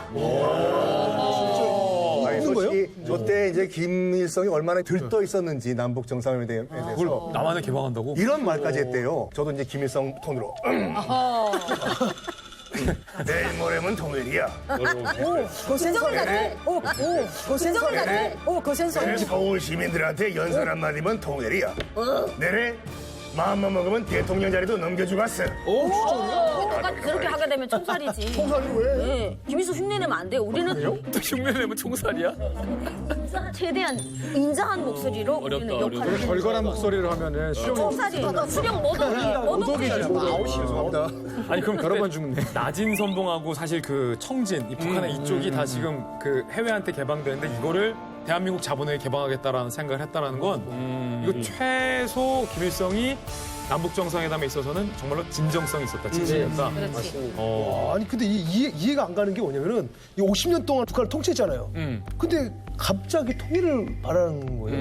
솔직히 저때 이제 김일성이 얼마나 들떠 있었는지 남북 정상회담에 대해서 그걸 남한에 개방한다고? 이런 말까지 했대요. 저도 이제 김일성 톤으로 내일 모레면 통일이야. 고센솔 같아. 고센솔 같아. 고센솔. 서울 시민들한테 연설 한마디면 통일이야. 내래 마음만 먹으면 대통령 자리도 넘겨주고 왔어. 그렇게 하게 되면 총살이지. 총살이 왜? 네. 김일성 흉내내면 안 돼요. 우리는 흉내내면 총살이야? 최대한 인자한 목소리로 우리는 역할을 해요. 절걸한 목소리로 하면은 총살이 수령 모독이죠. 아니 그럼 여러 번 죽네. 낮은 선봉하고 사실 그 청진, 이 북한의 이쪽이 다 지금 그 해외한테 개방되는데 이거를 대한민국 자본에 개방하겠다라는 생각을 했다라는 건 이거 최소 김일성이 남북 정상회담에 있어서는 정말로 진정성이 있었다, 진실이었다. 아니 근데 이해가 안 가는 게 뭐냐면은 이 50년 동안 북한을 통치했잖아요. 근데 갑자기 통일을 바라는 거예요.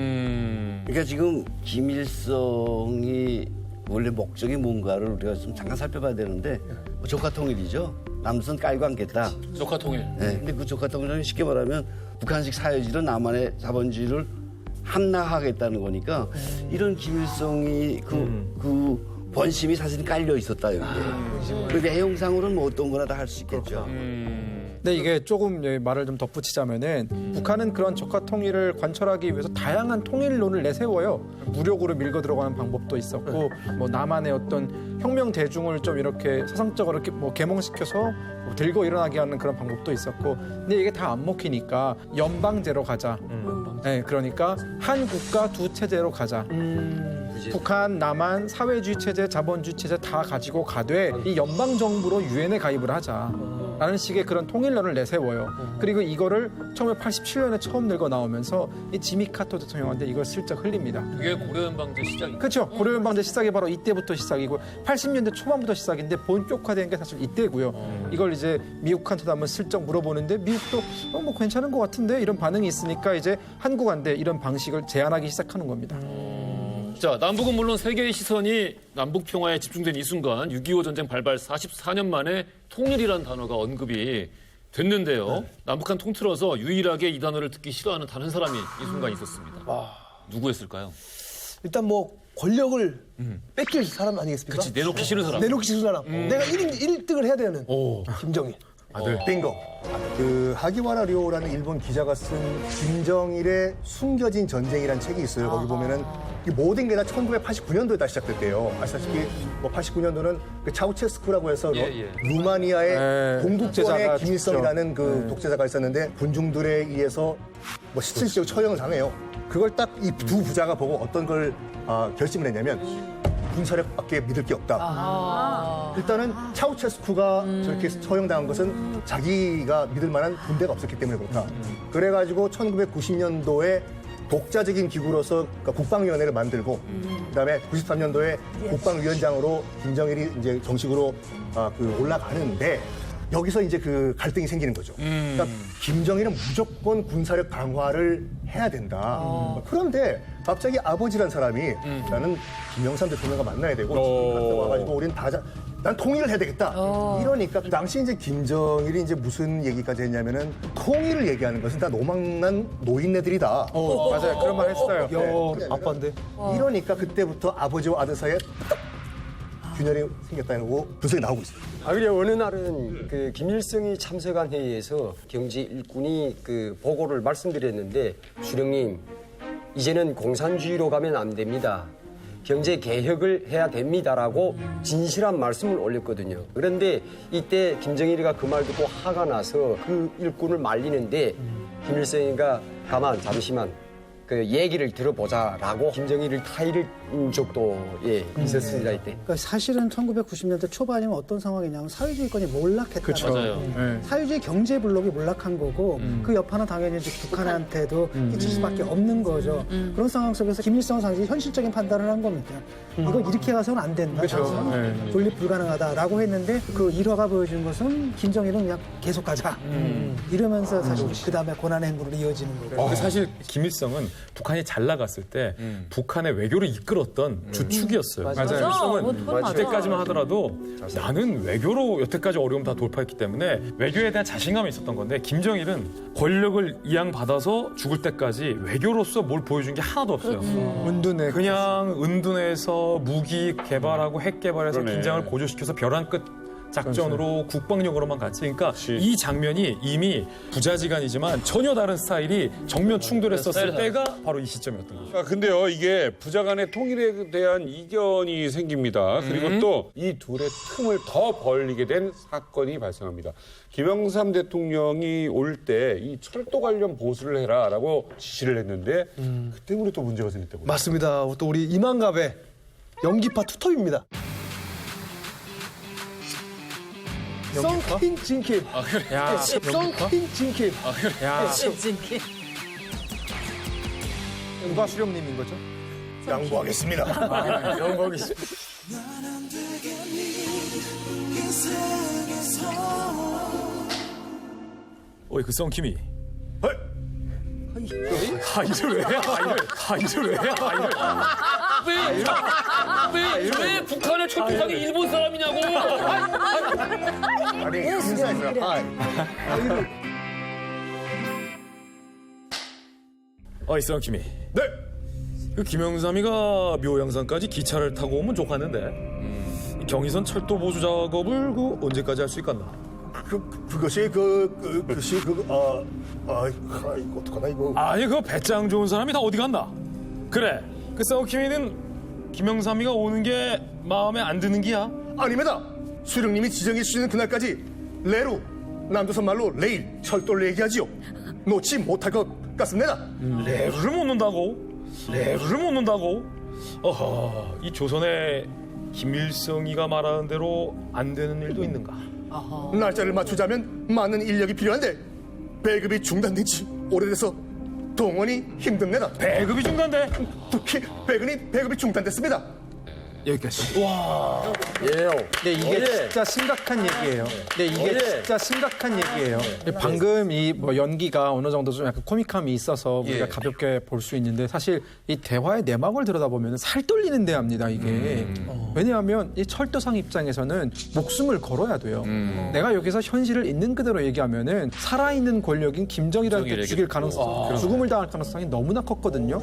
그러니까 지금 김일성이 원래 목적이 뭔가를 우리가 좀 잠깐 살펴봐야 되는데 조카 통일이죠. 남조선 깔고 앉겠다. 조카 통일. 네, 근데 그 조카 통일은 쉽게 말하면 북한식 사회주의로 남한의 자본주의를 함락하겠다는 거니까 이런 김일성이 그 번심이 사실 깔려 있었다 여기에. 그런데 내용상으로는 뭐 어떤 거나 다 할 수 있겠죠. 근데 이게 조금 말을 좀 덧붙이자면은 북한은 그런 적화 통일을 관철하기 위해서 다양한 통일론을 내세워요. 무력으로 밀고 들어가는 방법도 있었고, 뭐 남한의 어떤 혁명 대중을 좀 이렇게 사상적으로 이렇게 뭐 계몽시켜서 뭐 들고 일어나게 하는 그런 방법도 있었고, 근데 이게 다 안 먹히니까 연방제로 가자. 네, 그러니까 한 국가 두 체제로 가자. 북한, 남한, 사회주의 체제, 자본주의 체제 다 가지고 가되 이 연방 정부로 유엔에 가입을 하자. 라는 식의 그런 통일론을 내세워요. 그리고 이거를 1987년에 처음 들고 나오면서 이 지미 카터 대통령한테 이걸 슬쩍 흘립니다. 그게 고려연방제 시작이죠. 그렇죠. 고려연방제 시작이 바로 이때부터 시작이고 80년대 초반부터 시작인데 본격화된 게 사실 이때고요. 이걸 이제 미국한테도 한번 슬쩍 물어보는데 미국도 뭐 괜찮은 것 같은데 이런 반응이 있으니까 이제 한국한테 이런 방식을 제안하기 시작하는 겁니다. 자, 남북은 물론 세계의 시선이 남북 평화에 집중된 이 순간 6.25 전쟁 발발 44년 만에 통일이라는 단어가 언급이 됐는데요. 남북한 통틀어서 유일하게 이 단어를 듣기 싫어하는 단 한 사람이 이 순간 있었습니다. 누구였을까요? 일단 뭐 권력을 뺏길 사람 아니겠습니까? 그치, 내놓기 싫은 사람. 내놓기 싫은 사람. 내가 1등을 해야 되는 김정일. 아들. 빙고. 그 하기와라 료라는 일본 기자가 쓴 김정일의 숨겨진 전쟁이라는 책이 있어요. 거기 보면은 이 모든 게 다 1989년도에 다 시작됐대요. 아시다시피 뭐 89년도는 그 차우체스쿠라고 해서 루마니아의 동독권의 김일성이라는 그 독재자가 있었는데 군중들에 의해서 뭐 실질적으로 처형을 당해요. 그걸 딱 이 두 부자가 보고 어떤 걸 결심을 했냐면 군사력밖에 믿을 게 없다. 일단은 차우체스쿠가 저렇게 처형당한 것은 자기가 믿을 만한 군대가 없었기 때문에 그렇다. 그래가지고 1990년도에 독자적인 기구로서 그러니까 국방위원회를 만들고 그다음에 93년도에 국방위원장으로 김정일이 이제 정식으로 올라가는데 여기서 이제 그 갈등이 생기는 거죠. 그러니까 김정일은 무조건 군사력 강화를 해야 된다. 그런데 갑자기 아버지란 사람이 나는 김영삼 대통령과 만나야 되고 지금 갔다 와가지고 우리는 난 통일을 해야 되겠다. 이러니까 그 당시 이제 김정일이 이제 무슨 얘기까지 했냐면은 통일을 얘기하는 것은 다 노망난 노인네들이다. 맞아요. 그런 말 했어요. 네. 아빠인데. 이러니까 그때부터 아버지와 아들 사이에 균열이 생겼다는 거 분석이 나오고 있어요. 그리고 어느 날은 그 김일성이 참석한 회의에서 경제 일꾼이 그 보고를 말씀드렸는데 수령님 이제는 공산주의로 가면 안 됩니다. 경제 개혁을 해야 됩니다라고 진실한 말씀을 올렸거든요. 그런데 이때 김정일이가 그 말 듣고 화가 나서 그 일꾼을 말리는데 김일성이가 가만 잠시만 그 얘기를 들어보자라고 김정일을 타이를 적도 있었습니다 이때. 그러니까 사실은 1990년대 초반이면 어떤 상황이냐면 사회주의권이 몰락했다. 그렇죠. 맞아요. 사회주의 경제 블록이 몰락한 거고 그 여파는 당연히 이제 북한한테도 끼칠 수밖에 없는 거죠. 그런 상황 속에서 김일성 상이 현실적인 판단을 한 겁니다. 이거 이렇게 가서는 안 된다. 그렇죠. 존립 불가능하다라고 했는데 그 일화가 보여준 것은 김정일은 그냥 계속 가자. 이러면서 사실 그 다음에 고난의 행보로 이어지는 거고. 근데 사실 김일성은 북한이 잘 나갔을 때 북한의 외교를 이끌었던 주축이었어요. 맞아요. 김일성은 맞아요. 그때까지만 하더라도 나는 외교로 여태까지 어려움 다 돌파했기 때문에 외교에 대한 자신감이 있었던 건데 김정일은 권력을 이양받아서 죽을 때까지 외교로서 뭘 보여준 게 하나도 없어요. 은둔해. 그냥 은둔해서 무기 개발하고 핵 개발해서 그러네. 긴장을 고조시켜서 벼랑 끝 작전으로 국방력으로만 갔지. 그러니까 이 장면이 이미 부자지간이지만 전혀 다른 스타일이 정면 충돌했었을 때가 바로 이 시점이었던 거죠. 근데요, 이게 부자 간의 통일에 대한 이견이 생깁니다. 그리고 또 이 둘의 틈을 더 벌리게 된 사건이 발생합니다. 김영삼 대통령이 올 때 이 철도 관련 보수를 해라라고 지시를 했는데 그 때문에 또 문제가 생겼다고요. 맞습니다. 또 우리 이만갑의 연기파 투톱입니다. 썬킨 진킴. 야, 썬킨 진킴. 야. 누가 수령님인 거죠? 양보하겠습니다. 영광이십니다. 어이 그 썬킴이. 이를 왜 해? 이를 왜 해? 왜 북한의 철도상이 일본 사람이냐고! 아니, 인사했어요. 어이 썬킴이. 네. 그 김영삼이가 묘양산까지 기차를 타고 오면 좋겠는데 경의선 철도 보수 작업을 그 언제까지 할 수 있겠나? 그것이 이거 어떡하나 이거. 아니 그 배짱 좋은 사람이 다 어디 갔나? 그래 그 썬킴이는 김영삼이가 오는 게 마음에 안 드는 기야? 아닙니다. 수령님이 지정해 주시는 그날까지 레루 남조선 말로 레일 철도를 얘기하지요. 놓지 못할 것 같습니다. 레루를 못 놓는다고? 레루를 못 놓는다고? 어허 이 조선에 김일성이가 말하는 대로 안 되는 일도 있는가? 날짜를 맞추자면 많은 인력이 필요한데 배급이 중단된 지 오래돼서 동원이 힘듭니다. 배급이 중단돼? 특히 배급이 중단됐습니다. 여기까지. 와. 네, 이게 진짜 심각한 얘기예요. 네, 이게 진짜 심각한 얘기예요. 방금 이 뭐 연기가 어느 정도 좀 약간 코믹함이 있어서 우리가 가볍게 볼 수 있는데 사실 이 대화의 내막을 들여다보면 살 떨리는 대화입니다, 이게. 왜냐하면 이 철도상 입장에서는 목숨을 걸어야 돼요. 내가 여기서 현실을 있는 그대로 얘기하면은 살아있는 권력인 김정일한테 죽일 가능성, 죽음을 당할 가능성이 너무나 컸거든요.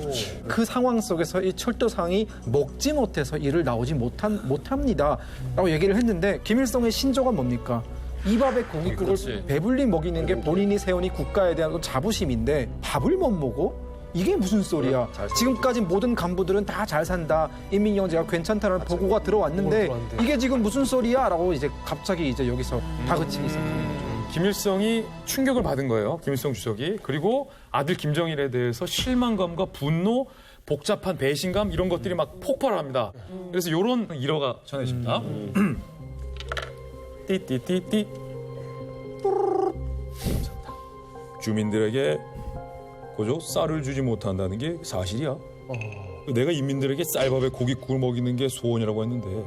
그 상황 속에서 이 철도상이 먹지 못해서 일을 나오지 못합니다. 라고 얘기를 했는데 김일성의 신조가 뭡니까? 이 밥에 고깃국을 배불리 먹이는 게 본인이 세운 이 국가에 대한 자부심인데 밥을 못 먹어? 이게 무슨 소리야? 지금까지 모든 간부들은 다 잘 산다. 인민경제가 괜찮다는 보고가 들어왔는데 이게 지금 무슨 소리야? 라고 이제 갑자기 이제 여기서 다그치기 시작합니다. 김일성이 충격을 받은 거예요. 김일성 주석이. 그리고 아들 김정일에 대해서 실망감과 분노, 복잡한 배신감 이런 것들이 막 폭발을 합니다. 그래서 이런 일화가 전해집니다. 띠띠띠띠. 주민들에게 고조 쌀을 주지 못한다는 게 사실이야. 내가 인민들에게 쌀밥에 고깃국을 먹이는 게 소원이라고 했는데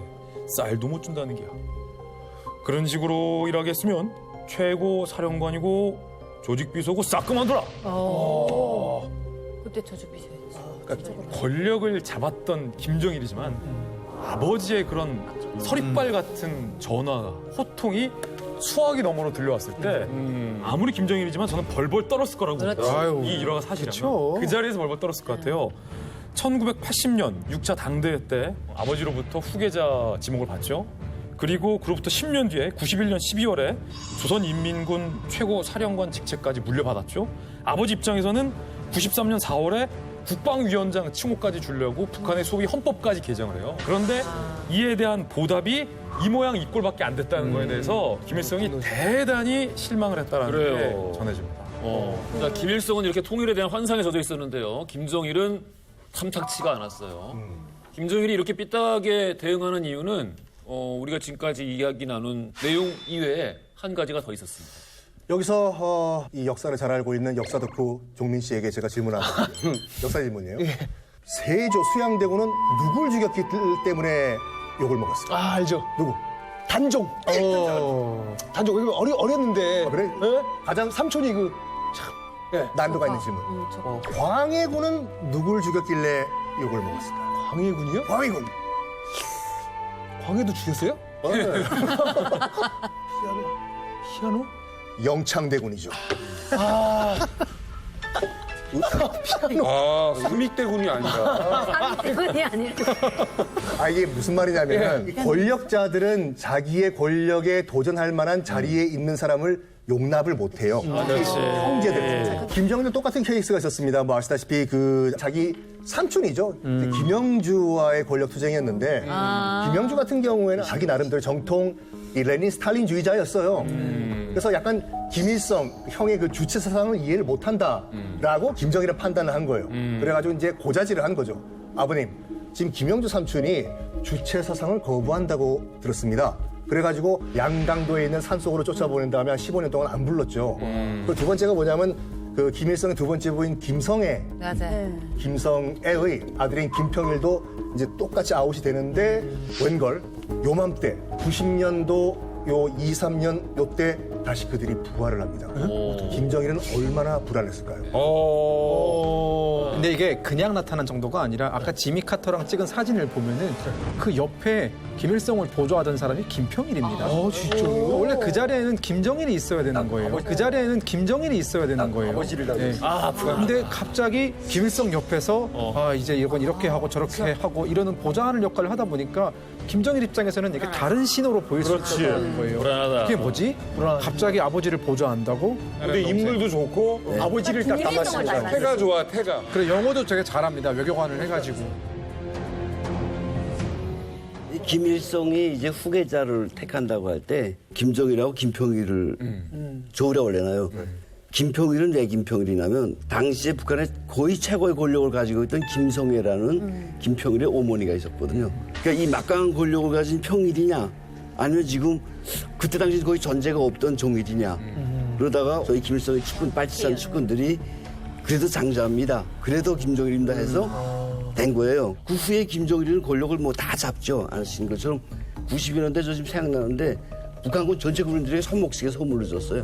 쌀도 못 준다는 게야. 그런 식으로 일하겠으면 최고 사령관이고 조직비서고 싹 그만둬라. 그때 조직비서였지. 그러니까 권력을 잡았던 김정일이지만 아버지의 그런 서리빨 같은 전화가 호통이 수화기 너머로 들려왔을 때 아무리 김정일이지만 저는 벌벌 떨었을 거라고 봅니다. 이 일화가 사실이라면 그 자리에서 벌벌 떨었을 것 같아요. 1980년 6차 당대회 때 아버지로부터 후계자 지목을 받죠. 그리고 그로부터 10년 뒤에 91년 12월에 조선인민군 최고 사령관 직책까지 물려받았죠. 아버지 입장에서는 93년 4월에 국방위원장 칭호까지 주려고 북한의 소위 헌법까지 개정을 해요. 그런데 이에 대한 보답이 이 모양 이 꼴밖에 안 됐다는 거에 대해서 김일성이 대단히 실망을 했다는 게 전해집니다. 그러니까 김일성은 이렇게 통일에 대한 환상에 젖어 있었는데요. 김정일은 탐탁치가 않았어요. 김정일이 이렇게 삐딱하게 대응하는 이유는 우리가 지금까지 이야기 나눈 내용 이외에 한 가지가 더 있었습니다. 여기서 이 역사를 잘 알고 있는 역사 덕후 종민 씨에게 제가 질문하는 역사 질문이에요. 세조 수양대군은 누굴 죽였기 때문에 욕을 먹었어요? 아, 알죠. 누구? 단종. 단종. 왜냐면 어렸는데. 그래? 네? 가장 삼촌이 그 참 난도가 있는 질문. 광해군은 누굴 죽였길래 욕을 먹었을까? 광해군이요? 광해군. 광해도 죽였어요? 피아노? 영창대군이죠. 삼익대군이 아니라. 그건이 아니라. 이게 무슨 말이냐면 이 권력자들은 자기의 권력에 도전할 만한 자리에 있는 사람을 용납을 못해요. 형제들. 김정일도 똑같은 케이스가 있었습니다. 뭐 아시다시피 그 자기 삼촌이죠. 김영주와의 권력 투쟁이었는데 김영주 같은 경우에는 자기 나름대로 정통 이 레닌 스탈린주의자였어요. 그래서 약간 김일성 형의 그 주체 사상을 이해를 못한다라고 김정일은 판단을 한 거예요. 그래가지고 이제 고자질을 한 거죠. 아버님, 지금 김영주 삼촌이 주체 사상을 거부한다고 들었습니다. 그래가지고 양강도에 있는 산속으로 쫓아보낸 다음에 한 15년 동안 안 불렀죠. 그리고 두 번째가 뭐냐면 그 김일성의 두 번째 부인 김성애, 김성애의 아들인 김평일도 이제 똑같이 아웃이 되는데 웬걸 요맘때 90년도 요 2, 3년 요때 다시 그들이 부활을 합니다. 김정일은 얼마나 불안했을까요? 근데 이게 그냥 나타난 정도가 아니라 아까 지미 카터랑 찍은 사진을 보면은 그 옆에 김일성을 보조하던 사람이 김평일입니다. 진짜요? 원래 그 자리에는 김정일이 있어야 되는 거예요. 그 자리에는 김정일이 있어야 되는 거예요. 아버지를 근데 갑자기 김일성 옆에서 이제 이건 이렇게 하고 저렇게 하고 이러는 보좌하는 역할을 하다 보니까 김정일 입장에서는 이게 다른 신호로 보일 수 있다는 거예요. 불안하다. 그게 뭐지? 갑자기 아버지를 보좌한다고? 근데 인물도 좋고 아버지를 딱 담았습니다. 태가 좋아, 태가. 그래 영어도 되게 잘합니다. 외교관을 해가지고. 김일성이 이제 후계자를 택한다고 할 때 김정일하고 김평일을 좋으라고 그러나요? 김평일은 왜 김평일이냐면 당시에 북한의 거의 최고의 권력을 가지고 있던 김성애라는 김평일의 어머니가 있었거든요. 그러니까 이 막강한 권력을 가진 평일이냐 아니면 지금 그때 당시 거의 전제가 없던 종일이냐. 그러다가 저희 김일성의 측근, 빨치산 측근들이 그래도 장자입니다. 그래도 김정일입니다 해서 된 거예요. 그 후에 김정일은 권력을 뭐 다 잡죠. 아시는 것처럼 90년대 저 지금 생각나는데 북한군 전체 국민들에게 손목시계 선물로 줬어요.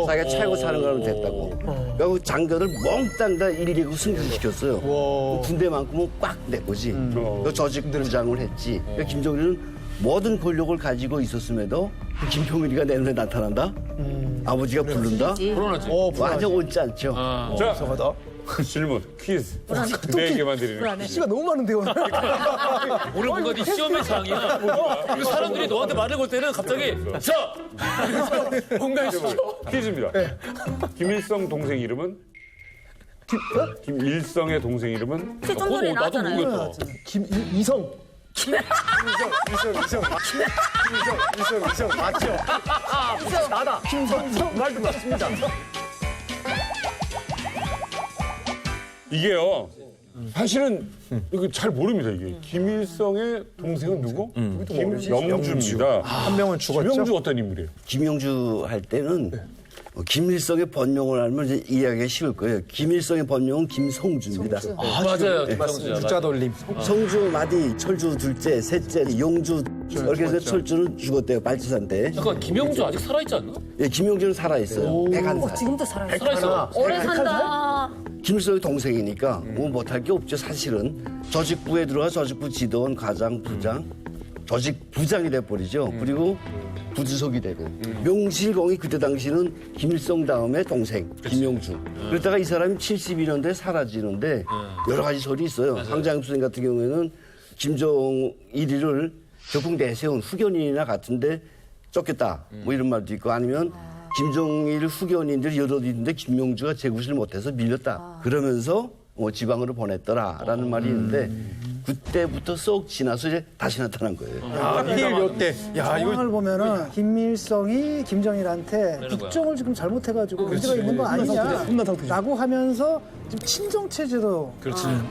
자기가 차고 사는 거라면 됐다고. 그리고 장교들 몽땅 다 119 승진시켰어요. 군대만큼은 꽉 내 거지. 그 조직 부장을 했지. 그러니까 김정일은 모든 권력을 가지고 있었음에도 김평일이가 내 눈에 나타난다? 아버지가 부른다? 불안하지. 완전 옳지 않죠. 자, 질문, 퀴즈. 그대에게만 드리는 씨가 너무 많은데요. 오늘 뭔가 네 시험의 장이야. 그리고 사람들이 너한테 말을 걸 때는 갑자기 자! 뭔가 시켜. 퀴즈입니다. 김일성 동생 이름은? 김일성의 동생 이름은? 좀 전에 나도 나왔잖아요. 모르겠다. 이성. 이성 맞죠? 나다. 김성 말도 맞습니다. 이게요. 사실은 이거 잘 모릅니다. 이게 김일성의 동생은 누구? 김영주입니다. 한 명은 죽었죠? 김영주 어떤 인물이에요? 김영주 할 때는 김일성의 번명을 알면 이제 이해하기가 쉬울 거예요. 김일성의 번명은 김성주입니다. 맞아요. 네. 맞습니다. 주자 돌림. 성주 마디, 철주 둘째, 셋째, 용주 이렇게 해서 철주는 죽었대요. 빨치산 때. 잠깐 김영주 아직 살아있지 않나? 예, 김영주는 살아있어요. 101살. 지금도 살아요. 살아있어. 오래 산다. 김일성의 동생이니까 뭐 못할 게 없죠. 사실은 조직부에 들어가 조직부 지도원, 과장, 부장, 조직 부장이 돼버리죠. 그리고 부주석이 되고 명실공히 그때 당시는 김일성 다음에 동생 김영주. 그러다가 이 사람이 72년대에 사라지는데 여러 가지 소리 있어요. 황장엽 선생 같은 경우에는 김정일이를 적국 내세운 후견인이나 같은데 쫓겼다 뭐 이런 말도 있고 아니면 김정일 후견인들이 여럿 있는데 김명주가 재구실 못해서 밀렸다. 그러면서 지방으로 보냈더라라는 말이 있는데 그때부터 쏙 지나서 이제 다시 나타난 거예요. 하필 몇 대. 야, 상황을 보면은 김일성이 김정일한테 국정을 지금 잘못해가지고 문제가 있는 거 아니냐라고 하면서 지금 친정 체제로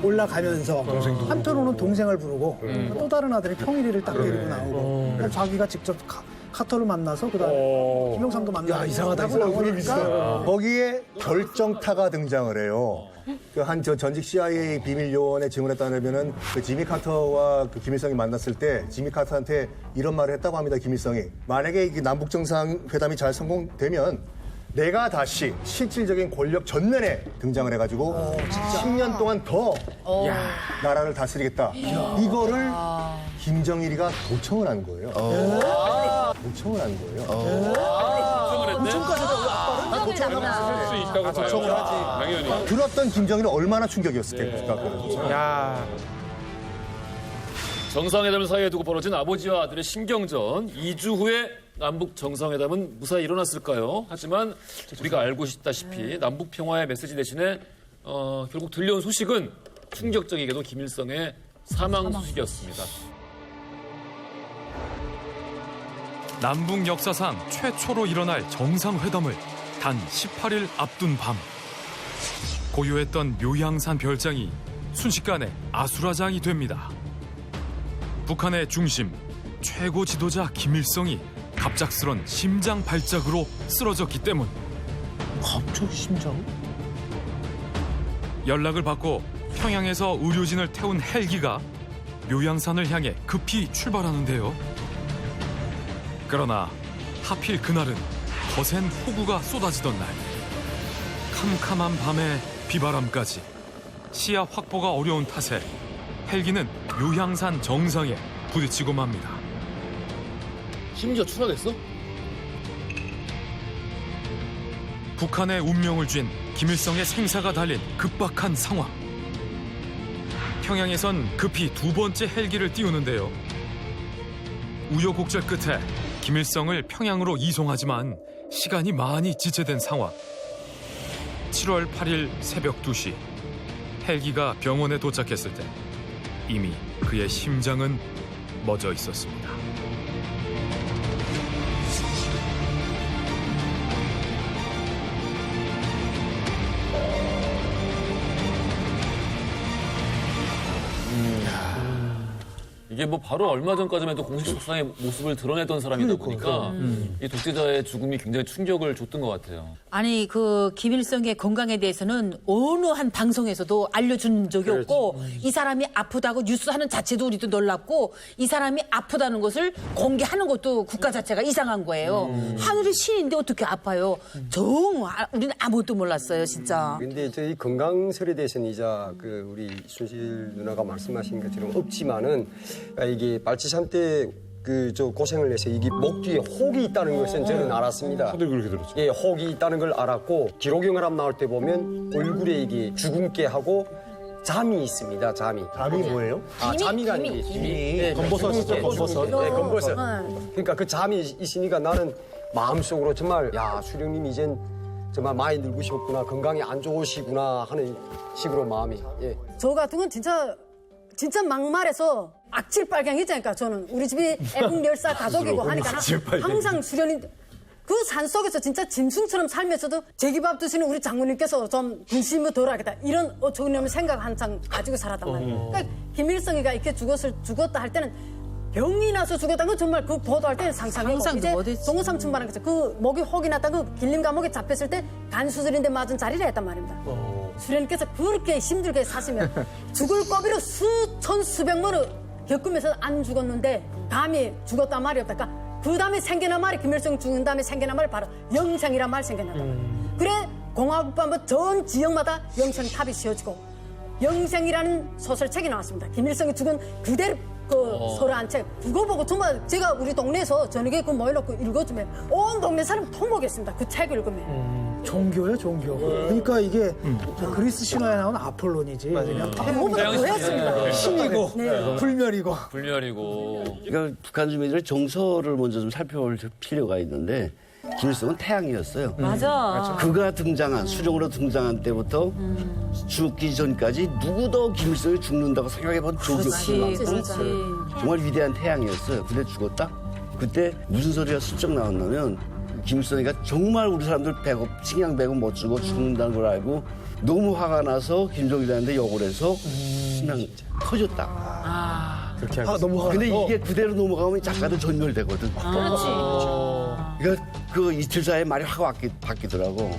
올라가면서 한편으로는 동생을 부르고 또 다른 아들이 평일이를 딱 데리고 나오고 자기가 직접 카터를 만나서 그다음에 김영삼도 만나고 이상하다고 나오니까 거기에 결정타가 등장을 해요. 그 한 전직 CIA 비밀 요원의 증언에 따르면은 그 지미 카터와 그 김일성이 만났을 때 지미 카터한테 이런 말을 했다고 합니다. 김일성이 만약에 이 남북 정상회담이 잘 성공되면 내가 다시 실질적인 권력 전면에 등장을 해가지고 10년 동안 더 나라를 다스리겠다. 이거를 김정일이가 도청을 한 거예요. 도청을 한 거예요. 할 수 있다고 봐요. 당연히. 들었던 김정일은 얼마나 충격이었을까. 야. 정상회담을 사이에 두고 벌어진 아버지와 아들의 신경전. 2주 후에 남북 정상회담은 무사히 일어났을까요? 하지만 우리가 알고 있다시피 남북 평화의 메시지 대신에 결국 들려온 소식은 충격적이게도 김일성의 사망 소식이었습니다. 남북 역사상 최초로 일어날 정상회담을 단 18일 앞둔 밤 고요했던 묘향산 별장이 순식간에 아수라장이 됩니다. 북한의 중심, 최고 지도자 김일성이 갑작스런 심장 발작으로 쓰러졌기 때문. 갑자기 심장? 연락을 받고 평양에서 의료진을 태운 헬기가 묘향산을 향해 급히 출발하는데요. 그러나 하필 그날은 거센 폭우가 쏟아지던 날. 캄캄한 밤에 비바람까지 시야 확보가 어려운 탓에 헬기는 묘향산 정상에 부딪히고 맙니다. 심지어 추락했어? 북한의 운명을 쥔 김일성의 생사가 달린 급박한 상황. 평양에선 급히 두 번째 헬기를 띄우는데요. 우여곡절 끝에 김일성을 평양으로 이송하지만 시간이 많이 지체된 상황. 7월 8일 새벽 2시 헬기가 병원에 도착했을 때 이미 그의 심장은 멎어 있었습니다. 이게 뭐 바로 얼마 전까지만 해도 공식 석상의 모습을 드러내던 사람이다 보니까 이 독재자의 죽음이 굉장히 충격을 줬던 것 같아요. 아니 그 김일성의 건강에 대해서는 어느 한 방송에서도 알려준 적이 없고 이 사람이 아프다고 뉴스하는 자체도 우리도 놀랍고 이 사람이 아프다는 것을 공개하는 것도 국가 자체가 이상한 거예요. 하늘의 신인데 어떻게 아파요? 우리는 아무것도 몰랐어요, 진짜. 근데 저희 건강설에 대해서는 이자 우리 순실 누나가 말씀하신 것처럼 없지만은 이게 발치산 때 저 고생을 해서 이게 목 뒤에 혹이 있다는 것은 저는 알았습니다. 다들 그렇게 들었죠. 예, 혹이 있다는 걸 알았고 기록영화람 나올 때 보면 얼굴에 이게 주근깨 하고 잠이 있습니다. 잠이. 잠이 뭐예요? 잠이가 아니고 기미. 검버섯이죠, 검버섯. 네, 검버섯. 그러니까 그 잠이 있으니까 나는 마음속으로 정말 수령님 이젠 정말 많이 늙으셨구나, 건강이 안 좋으시구나 하는 식으로 마음이. 예. 저 같은 건 진짜 막말해서 악질빨갱이잖아요. 저는 우리 집이 애국 열사 가족이고 하니까 항상 수련이 그 산속에서 진짜 짐승처럼 살면서도 제기밥 드시는 우리 장모님께서 좀 근심을 덜하겠다 이런 어처구니없는 생각 항상 가지고 살았단 말이에요. 그러니까 김일성이가 이렇게 죽었다 할 때는 병이 나서 죽었다는 건 정말 그 보도할 때는 상상이고 이제 동호삼촌 말한 거죠. 그 목이 혹이 났다는 그 길림 감옥에 잡혔을 때 간 수술인데 맞은 자리를 했단 말입니다. 수련님께서 그렇게 힘들게 사시면 죽을 고비로 수천 수백만을 겪으면서 안 죽었는데 감히 죽었단 말이 없다. 그러니까 그 다음에 생겨난 말이 김일성 죽은 다음에 생겨난 말이 바로 영생이란 말이 생겨났다. 그래 공화국반부 전 지역마다 영생탑이 씌워지고 영생이라는 소설책이 나왔습니다. 김일성이 죽은 그대로 소라한 책. 그거 보고 정말 제가 우리 동네에서 저녁에 그 모여놓고 읽어주면 온 동네 사람 통보겠습니다. 그 책 읽으면. 종교예요, 종교. 그러니까 이게 그리스 신화에 나오는 아폴론이지. 그냥 그거보다 더했습니다. 신이고 불멸이고. 그러니까 북한 주민들의 정서를 먼저 좀 살펴볼 필요가 있는데 김일성은 태양이었어요. 맞아. 그가 등장한 수령으로 등장한 때부터 죽기 전까지 누구도 김일성이 죽는다고 생각해본 적이 없을 만큼 정말 위대한 태양이었어요. 근데 죽었다? 그때 무슨 소리가 슬쩍 나왔냐면 김일성이가 정말 우리 사람들 식량 배고 못 주고 죽는다는 걸 알고 너무 화가 나서 김정일한테 욕을 해서 그냥 터졌다. 그렇게 하고 너무 화가 근데 이게 그대로 넘어가면 작가도 전멸되거든. 그렇지. 그러니까 그 이틀 사이에 말이 확 바뀌더라고.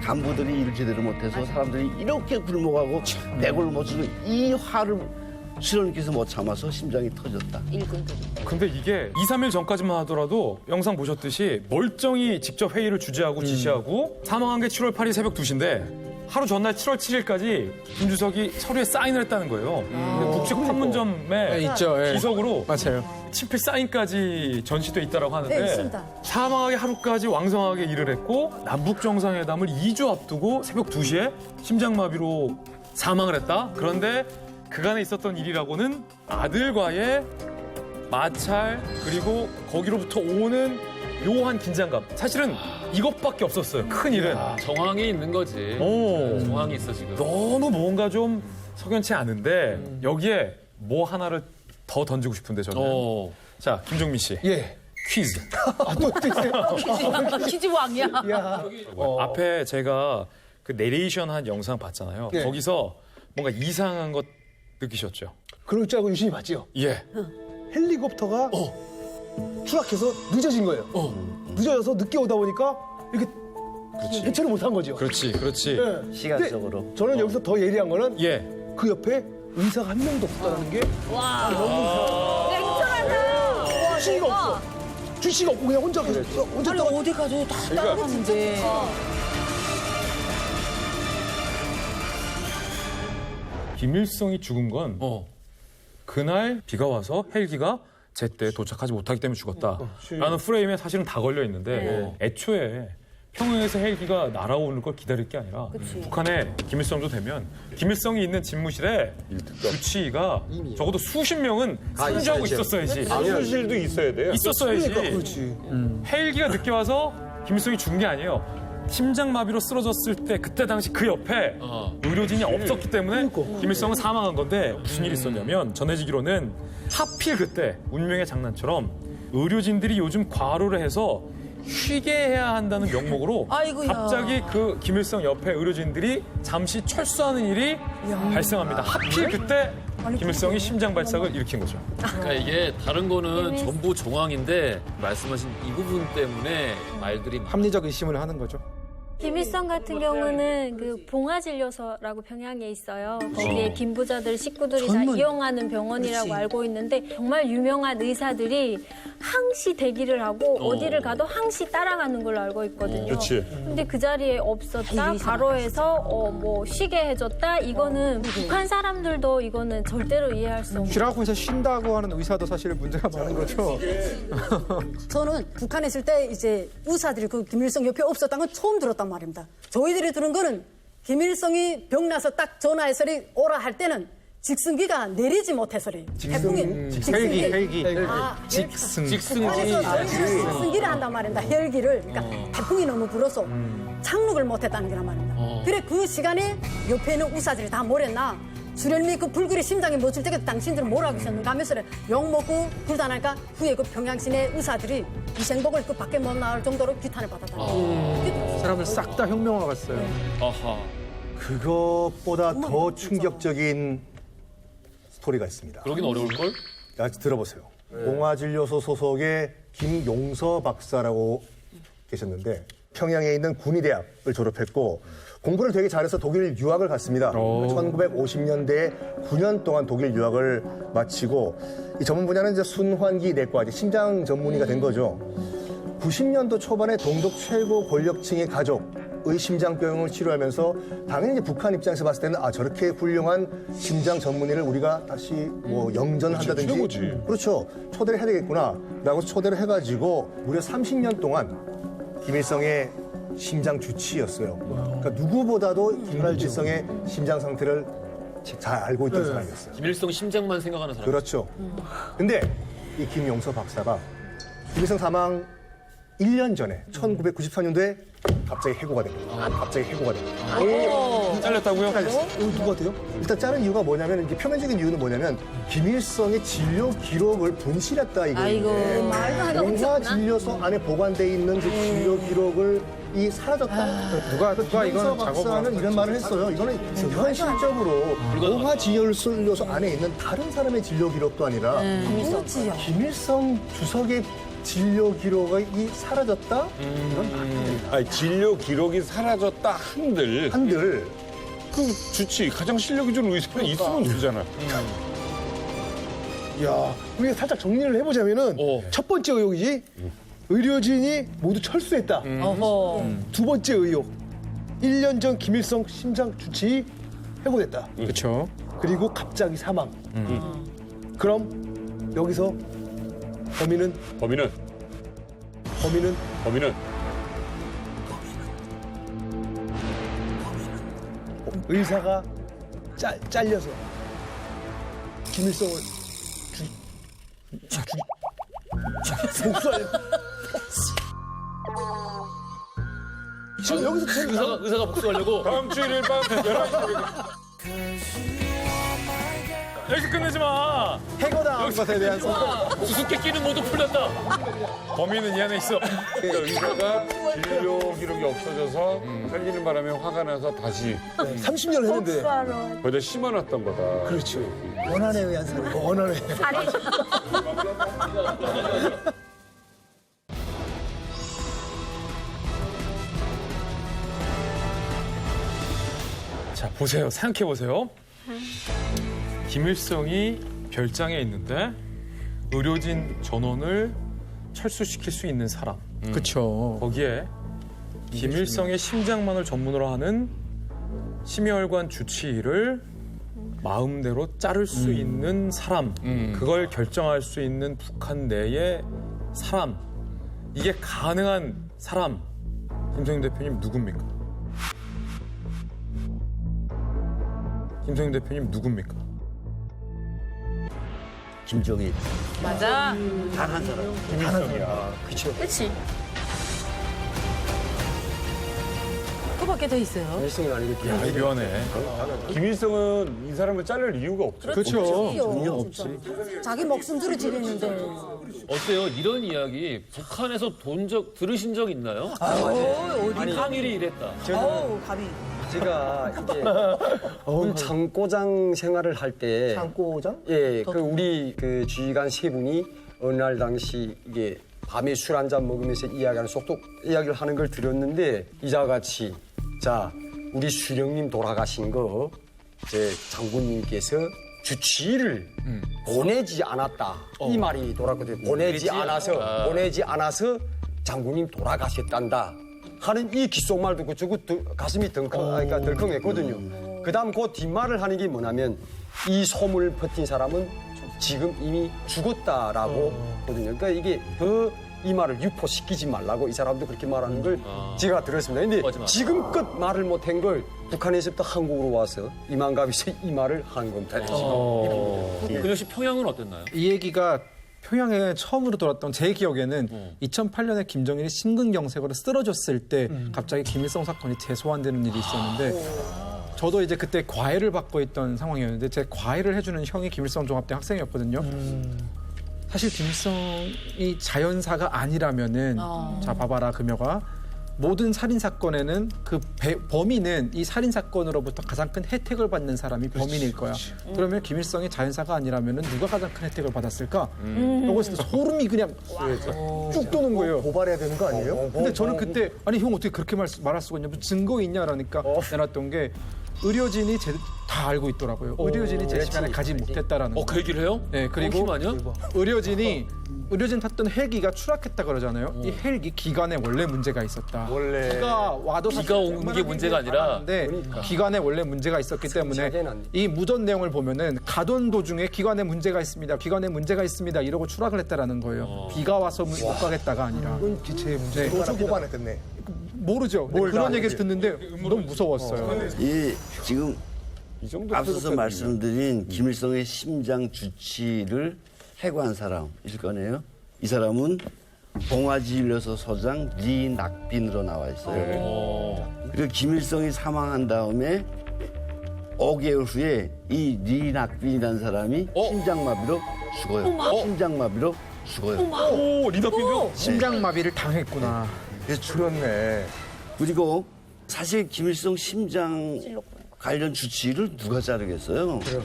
간부들이 일을 제대로 못해서 사람들이 이렇게 굶어가고 내골을 못 주고 이 화를 수련님께서 못 참아서 심장이 터졌다. 근데 이게 2, 3일 전까지만 하더라도 영상 보셨듯이 멀쩡히 직접 회의를 주재하고 지시하고 사망한 게 7월 8일 새벽 2시인데 하루 전날 7월 7일까지 김주석이 서류에 사인을 했다는 거예요. 북측 판문점에 있죠. 예. 기석으로 맞아요. 친필 사인까지 전시돼 있다고 하는데 네, 있습니다. 사망하기 하루까지 왕성하게 일을 했고 남북 정상회담을 2주 앞두고 새벽 2시에 심장마비로 사망을 했다. 그런데 그간에 있었던 일이라고는 아들과의 마찰 그리고 거기로부터 오는 묘한 긴장감. 사실은 이것밖에 없었어요. 큰 일은. 정황이 있는 거지. 정황이 있어 지금. 너무 뭔가 좀 석연치 않은데 여기에 뭐 하나를 더 던지고 싶은데 저는. 자, 김종민 씨. 예. 퀴즈. 퀴즈 왕이야. 앞에 제가 그 내레이션 한 영상 봤잖아요. 네. 거기서 뭔가 이상한 것 느끼셨죠? 그럴 줄 알고 유심히 봤지요. 예. 헬리콥터가 추락해서 늦어진 거예요. 늦어져서 늦게 오다 보니까 이렇게 해체를 못한 거죠. 그렇지. 예. 시간적으로. 근데 저는 여기서 더 예리한 거는 예. 그 옆에 의사가 한 명도 없다는 게 냉철하다. 주치의가 없어. 주치의가 없고 그냥 혼자 계속 혼자 아니 어디 가도 다 따라가는데. 김일성이 죽은 건 그날 비가 와서 헬기가 제때 도착하지 못하기 때문에 죽었다라는 프레임에 사실은 다 걸려 있는데 애초에 평양에서 헬기가 날아오는 걸 기다릴 게 아니라 북한에 김일성도 되면 김일성이 있는 집무실에 주치의가 적어도 수십 명은 상주하고 있었어야지. 수실도 있어야 돼요. 있었어야지. 그렇지. 헬기가 늦게 와서 김일성이 죽은 게 아니에요. 심장마비로 쓰러졌을 때 그때 당시 그 옆에 의료진이 없었기 때문에 김일성은 사망한 건데 무슨 일이 있었냐면 전해지기로는 하필 그때 운명의 장난처럼 의료진들이 요즘 과로를 해서 쉬게 해야 한다는 명목으로 아이고야. 갑자기 그 김일성 옆에 의료진들이 잠시 철수하는 일이 발생합니다. 하필 그때 김일성이 심장 발작을 일으킨 거죠. 그러니까 이게 다른 거는 전부 정황인데 말씀하신 이 부분 때문에 말들이 합리적 의심을 하는 거죠. 김일성 같은 경우는 그 봉화진료소라고 평양에 있어요. 거기에 김부자들 식구들이 다 이용하는 병원이라고 알고 있는데 정말 유명한 의사들이 항시 대기를 하고 어디를 가도 항시 따라가는 걸로 알고 있거든요. 그렇지. 근데 그 자리에 없었다, 바로해서 뭐 쉬게 해줬다. 이거는 북한 사람들도 이거는 절대로 이해할 수 없는. 쉬라고 해서 쉰다고 하는 의사도 사실 문제가 많은 거죠. 저는 북한에 있을 때 이제 의사들이 그 김일성 옆에 없었다는 건 처음 들었단 말입니다. 저희들이 들은 거는 김일성이 병나서 딱 전화해서리 오라 할 때는 직승기가 내리지 못해서리. 헬기. 직승기. 직승기를 한단 말입니다. 헬기를. 그러니까 태풍이 너무 불어서 착륙을 못했다는 게란 말입니다. 그래 그 시간에 옆에 있는 의사들이 다 뭐랬나? 수련미 그 불길이 심장에 멎을 때까지 당신들은 뭘 하고 있었는가 하면서 욕 먹고 불단할까 후에 그 평양 시내 의사들이 위생복을 그 밖에 못 나올 정도로 규탄을 받았다. 사람을 싹 다 혁명화 갔어요. 아하. 그것보다 더 충격적인 스토리가 있습니다. 그러긴 어려울걸? 들어보세요. 봉화진료소 소속의 김용서 박사라고 계셨는데 평양에 있는 군의대학을 졸업했고 공부를 되게 잘해서 독일 유학을 갔습니다. 1950년대에 9년 동안 독일 유학을 마치고 이 전문 분야는 이제 순환기 내과, 심장 전문의가 된 거죠. 90년도 초반에 동독 최고 권력층의 가족의 심장병을 치료하면서 당연히 이제 북한 입장에서 봤을 때는 저렇게 훌륭한 심장 전문의를 우리가 다시 뭐 영전한다든지 그렇죠. 초대를 해야 되겠구나라고 초대를 해가지고 무려 30년 동안 김일성의 심장 주치였어요. 그러니까 누구보다도 김일성의 심장 상태를 잘 알고 있던 사람이었어요. 김일성 심장만 생각하는 사람. 그렇죠. 근데 이 김용서 박사가 김일성 사망 1년 전에 1994년도에 갑자기 해고가 된 거예요. 잘렸다고요? 잘렸어요. 누구한테요? 일단 자른 이유가 뭐냐면 이게 표면적인 이유는 뭐냐면 김일성의 진료 기록을 분실했다 이거예요. 말도 안 되는 봉화진료소 안에 보관돼 있는 그 진료 기록을 사라졌다. 누가 김용서 이건 박사는 이런 말을 했어요. 이거는 현실적으로 봉화진료소 안에 있는 다른 사람의 진료 기록도 아니라 김일성 주석의 진료 기록이 사라졌다? 이건 말이에요. 아니, 진료 기록이 사라졌다 한들 그 주치 가장 실력이 좋은 의사는 있으면 되잖아. 야, 우리가 살짝 정리를 해보자면은 첫 번째 의혹이지. 의료진이 모두 철수했다. 두 번째 의혹. 1년 전 김일성 심장 주치 해고됐다. 그렇죠. 그리고 갑자기 사망. 그럼 여기서 범인은 의사가 잘려서 김일성을 복수할. 지금 여기서 의사가 복수하려고 다음 주 일요일 밤 11시 여기서 끝내지 마. 해고당한 것에 대한 수수께끼는 모두 풀렸다. 범인은 이 안에 있어. 그러니까 의사가 진료 기록이 없어져서 살리는 바람에 화가 나서 다시 30년을 했는데 거기다 심어놨던 거다. 그렇죠. 원한에 의한 살인. 원한에. 자, 보세요. 생각해 보세요. 김일성이 별장에 있는데 의료진 전원을 철수시킬 수 있는 사람. 그렇죠. 거기에 김일성의 심장만을 전문으로 하는 심혈관 주치의를 마음대로 자를 수 있는 사람. 그걸 결정할 수 있는 북한 내의 사람. 이게 가능한 사람. 김성인 대표님 누굽니까? 김성인 대표님 누굽니까? 김정일. 맞아. 단 한 사람. 그렇죠. 그렇지. 그밖에 더 있어요. 김일성이 아니겠죠. 야, 묘하네. 김일성은 이 사람을 자를 이유가 없죠. 그렇죠. 전혀 없지. 자기 목숨줄을 지냈는데. 어때요? 이런 이야기 북한에서 들으신 적 있나요? 어디 항일이 이랬다. 감히. 제가 이게 우리 창고장 생활을 할 때 창고장? 예, 그 우리 그 지휘관 세 분이 어느 날 당시 이게 밤에 술 한 잔 먹으면서 이야기를 하는 걸 들었는데 이자 같이 자 우리 수령님 돌아가신 거 제 장군님께서 주치의를 보내지 않았다 이 말이 돌았거든요. 보내지 않아서 장군님 돌아가셨단다 하는 이 귓속말 듣고 저거 가슴이 덜컹했거든요. 그다음 그 뒷말을 하는 게 뭐냐면 이 소문을 퍼뜨린 사람은 지금 이미 죽었다라고 하거든요. 그러니까 이게 더 이 말을 유포시키지 말라고 이 사람도 그렇게 말하는 걸 제가 들었습니다. 근데 지금껏 말을 못한 걸 북한에서부터 한국으로 와서 이만갑에서 이 말을 한 겁니다. 근혁 씨 평양은 어땠나요? 이 얘기가 평양에 처음으로 돌았던 제 기억에는 2008년에 김정일이 심근경색으로 쓰러졌을 때 갑자기 김일성 사건이 재소환되는 일이 있었는데 저도 이제 그때 과외를 받고 있던 상황이었는데 제 과외를 해주는 형이 김일성 종합대 학생이었거든요. 사실 김일성이 자연사가 아니라면은 자 봐봐라 금여가 모든 살인 사건에는 그 범인은 이 살인 사건으로부터 가장 큰 혜택을 받는 사람이 범인일 거야. 그러면 김일성이 자연사가 아니라면은 누가 가장 큰 혜택을 받았을까? 라고 했을 때 소름이 그냥 쭉 도는 거예요. 고발해야 되는 거 아니에요? 근데 저는 그때 아니 형 어떻게 그렇게 말할 수가 있냐? 무슨 증거 있냐라니까 내놨던 게 의료진이 다 알고 있더라고요. 의료진이 제 시간에 가지 못했다라는 거. 그 얘기를 해요? 네, 그리고 아니야? 의료진 탔던 헬기가 추락했다 그러잖아요. 이 헬기 기관에 원래 문제가 있었다. 비가 온 게 문제가 아니라 기관에 원래 문제가 있었기 때문에 이 무전 내용을 보면은 가던 도중에 기관에 문제가 있습니다. 기관에 문제가 있습니다. 이러고 추락을 했다라는 거예요. 비가 와서 못 가겠다가 아니라. 기체의 문제. 도주 고반했겠네. 모르죠. 그런 얘기를 듣는데 너무 무서웠어요. 이 지금 앞서서 말씀드린 김일성의 심장 주치를 해고한 사람일 거네요. 이 사람은 봉화지 일러서 소장 리낙빈으로 나와 있어요. 그리고 김일성이 사망한 다음에 5개월 후에 이 리낙빈이라는 사람이 심장마비로 죽어요. 심장마비로 죽어요. 리낙빈도 심장마비를 당했구나. 그렇네. 그리고 사실 김일성 심장 관련 주치의를 누가 자르겠어요? 그래.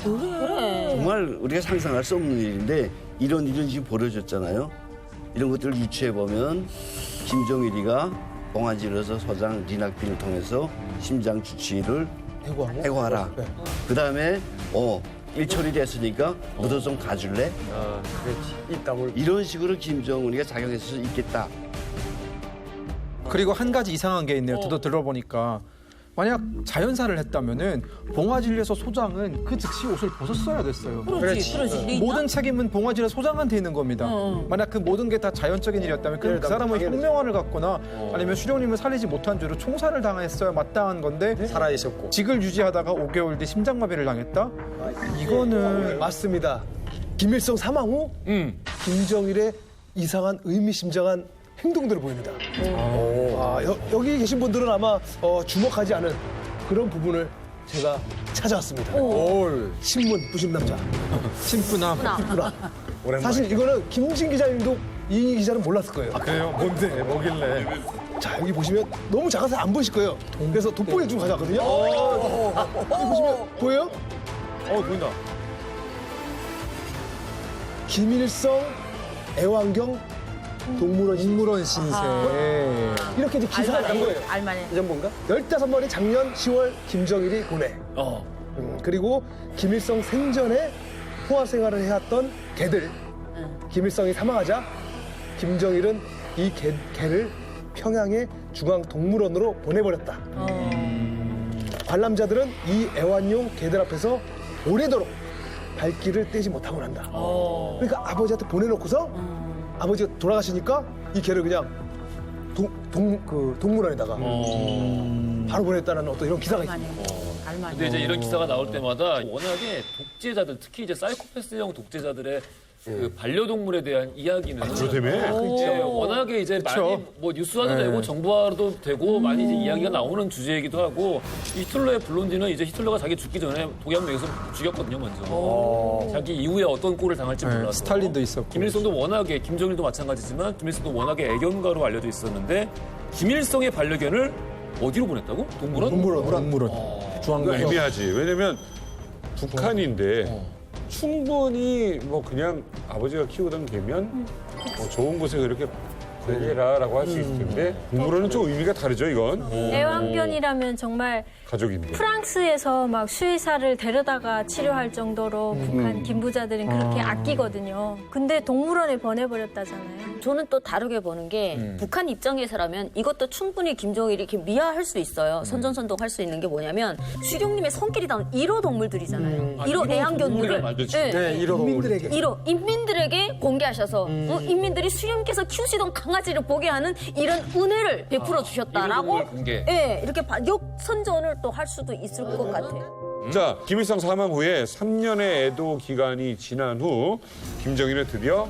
정말 우리가 상상할 수 없는 일인데 이런 일은 지금 벌어졌잖아요. 이런 것들을 유추해보면 김정일이가 봉화지로서 소장 리낙빈을 통해서 심장 주치의를 해고하라. 그다음에 일처리 됐으니까 너도 좀 가줄래? 이런 식으로 김정은이가 작용했을 수 있겠다. 그리고 한 가지 이상한 게 있네요. 들어보니까 만약 자연사를 했다면은 봉화진리에서 소장은 그 즉시 옷을 벗었어야 됐어요. 그렇지. 모든 책임은 봉화진리 소장한테 있는 겁니다. 만약 그 모든 게 다 자연적인 일이었다면 그럼 그 사람은 혁명안을 갖거나 아니면 수령님을 살리지 못한 죄로 총살을 당했어야 마땅한 건데 살아 있었고 직을 유지하다가 5개월 뒤 심장마비를 당했다? 이거는 맞습니다. 김일성 사망 후 김정일의 이상한 의미심장한 행동들을 보입니다. 여기 계신 분들은 아마 주목하지 않은 그런 부분을 제가 찾아왔습니다. 신문 부신 남자. 신부남. 사실 이거는 김진 기자님도 이 기자는 몰랐을 거예요. 그래요? 뭔데? 뭐길래? 자, 여기 보시면 너무 작아서 안 보이실 거예요. 그래서 돋보기를 좀 가져왔거든요. 여기 보시면 보여요? 보인다. 김일성 애완경 동물원 신세. 이렇게 이제 기사가 난 거예요. 알만해. 이전 뭔가? 15마리 작년 10월 김정일이 보내. 그리고 김일성 생전에 포화 생활을 해왔던 개들. 김일성이 사망하자 김정일은 이 개를 평양의 중앙동물원으로 보내버렸다. 관람자들은 이 애완용 개들 앞에서 오래도록 발길을 떼지 못하고 난다. 그러니까 아버지한테 보내놓고서 아버지가 돌아가시니까 이 개를 그냥 동물원에다가 바로 보냈다는 어떤 이런 기사가 있습니다. 근데 이제 이런 기사가 나올 때마다 워낙에 독재자들, 특히 이제 사이코패스형 독재자들의 그 반려동물에 대한 이야기는 워낙에 이제 많이 뭐 뉴스화도 되고 정부화도 되고 많이 이제 이야기가 나오는 주제이기도 하고 히틀러의 블론디는 이제 히틀러가 자기 죽기 전에 독일명에서 죽였거든요 먼저. 자기 이후에 어떤 꼴을 당할지 몰라서. 스탈린도 있었고. 김일성도 워낙에 김정일도 마찬가지지만 김일성도 워낙에 애견가로 알려져 있었는데 김일성의 반려견을 어디로 보냈다고? 동물원? 동물원. 이거 애매하지. 왜냐면 북한인데 충분히 뭐 그냥 아버지가 키우던 개면 뭐 좋은 곳에 그렇게 보내라라고 할 수 있을 텐데 동물원은 좀 의미가 다르죠, 이건. 애완견이라면 정말 가족인데. 프랑스에서 막 수의사를 데려다가 치료할 정도로 북한 김부자들은 그렇게 아끼거든요. 근데 동물원에 보내버렸다잖아요. 저는 또 다르게 보는 게 북한 입장에서라면 이것도 충분히 김정일이 이렇게 미화할 수 있어요. 선전선동할 수 있는 게 뭐냐면 수령님의 손길이 닿은 1호 동물들이잖아요. 1호 애완견들을 네, 1호 동물. 1호 인민들에게 공개하셔서 인민들이 수령님께서 키우시던 강아지를 보게 하는 이런 은혜를 베풀어 주셨다라고 예, 이렇게 역선전을 또 할 수도 있을 것 같아요. 자, 김일성 사망 후에 3년의 애도 기간이 지난 후 김정일은 드디어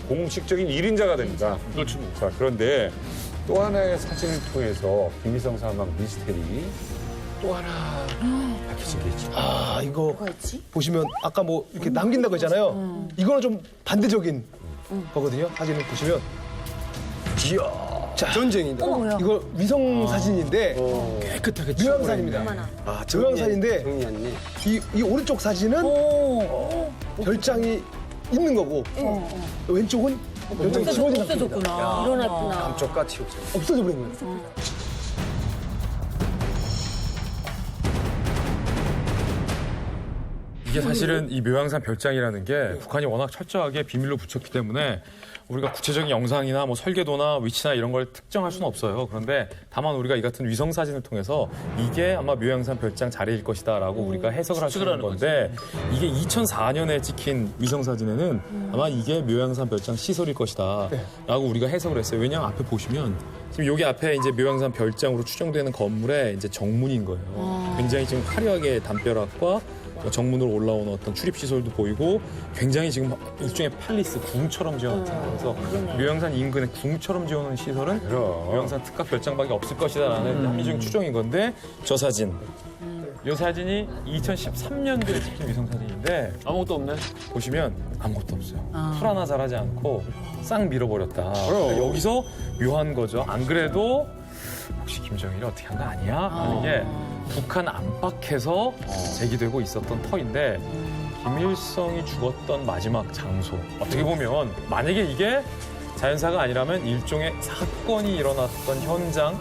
공식적인 1인자가 됩니다. 그렇죠. 자, 그런데 또 하나의 사진을 통해서 김일성 사망 미스테리 또 하나 밝혀진 게 있죠. 아, 이거 보시면 아까 뭐 이렇게 남긴다고 했잖아요. 이거는 좀 반대적인 거거든요. 사진을 보시면. 이야. 자, 전쟁인데. 이거 위성 사진인데 깨끗하게 묘양사진입니다. 묘양사진인데 이 오른쪽 사진은 별장이 있는 거고 왼쪽은 별장이 없어졌구나. 일어났구나. 감쪽같이 없어져 버린 거예요. 이게 사실은 이 묘양산 별장이라는 게 북한이 워낙 철저하게 비밀로 붙였기 때문에 우리가 구체적인 영상이나 뭐 설계도나 위치나 이런 걸 특정할 수는 없어요. 그런데 다만 우리가 이 같은 위성 사진을 통해서 이게 아마 묘양산 별장 자리일 것이다라고 우리가 해석을 할 수 있는 건데 이게 2004년에 찍힌 위성 사진에는 아마 이게 묘양산 별장 시설일 것이다라고 우리가 해석을 했어요. 왜냐하면 앞에 보시면 지금 여기 앞에 이제 묘양산 별장으로 추정되는 건물의 이제 정문인 거예요. 굉장히 지금 화려하게 담벼락과 정문으로 올라오는 어떤 출입 시설도 보이고 굉장히 지금 일종의 팰리스 궁처럼 지어놨잖아요. 그래서 묘양산 인근에 궁처럼 지어놓은 시설은 묘양산 특각 별장밖에 없을 것이다라는 합리적인 추정인 건데 저 사진. 이 사진이 2013년도에 찍힌 위성 사진인데 아무것도 없네. 보시면 아무것도 없어요. 풀 하나 자라지 않고 싹 밀어버렸다. 그러니까 여기서 묘한 거죠. 안 그래도 혹시 김정일이 어떻게 한 거 아니야? 하는 게 북한 안팎에서 제기되고 있었던 터인데 김일성이 죽었던 마지막 장소. 어떻게 보면 만약에 이게 자연사가 아니라면 일종의 사건이 일어났던 현장,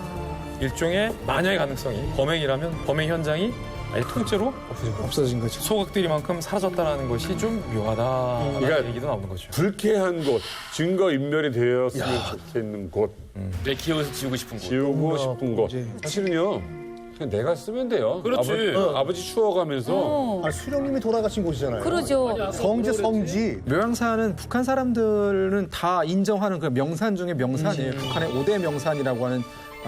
일종의 만약의 가능성이 범행이라면 범행 현장이 아예 통째로 없어진 거죠. 소각들이만큼 사라졌다는 것이 좀 묘하다라는 그러니까 얘기도 나오는 거죠. 불쾌한 곳, 증거 인멸이 되었으면 좋겠는 곳, 내 기억에서 지우고 싶은 곳. 지우고 싶은 곳. 사실은요, 그냥 내가 쓰면 돼요. 그렇지. 아버지 추억하면서. 수령님이 돌아가신 곳이잖아요. 그러죠. 성지. 묘양산은 북한 사람들은 다 인정하는 그 명산 중에 명산이에요. 북한의 5대 명산이라고 하는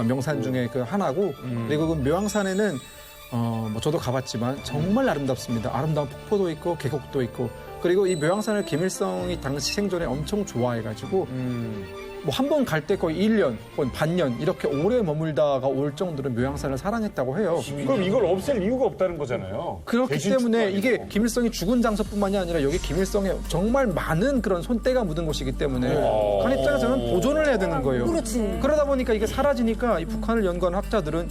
명산 중에 그 하나고 그리고 그 묘양산에는 뭐 저도 가봤지만 정말 아름답습니다. 아름다운 폭포도 있고 계곡도 있고 그리고 이 묘양산을 김일성이 당시 생전에 엄청 좋아해가지고 뭐 한 번 갈 때 거의 1년 혹은 반년 이렇게 오래 머물다가 올 정도로 묘양산을 사랑했다고 해요. 그럼 이걸 없앨 이유가 없다는 거잖아요. 그렇기 때문에 이게 김일성이 죽은 장소뿐만이 아니라 여기 김일성의 정말 많은 그런 손때가 묻은 곳이기 때문에 북한 입장에서는 보존을 해야 되는 거예요. 그렇지. 그러다 보니까 이게 사라지니까 이 북한을 연구하는 학자들은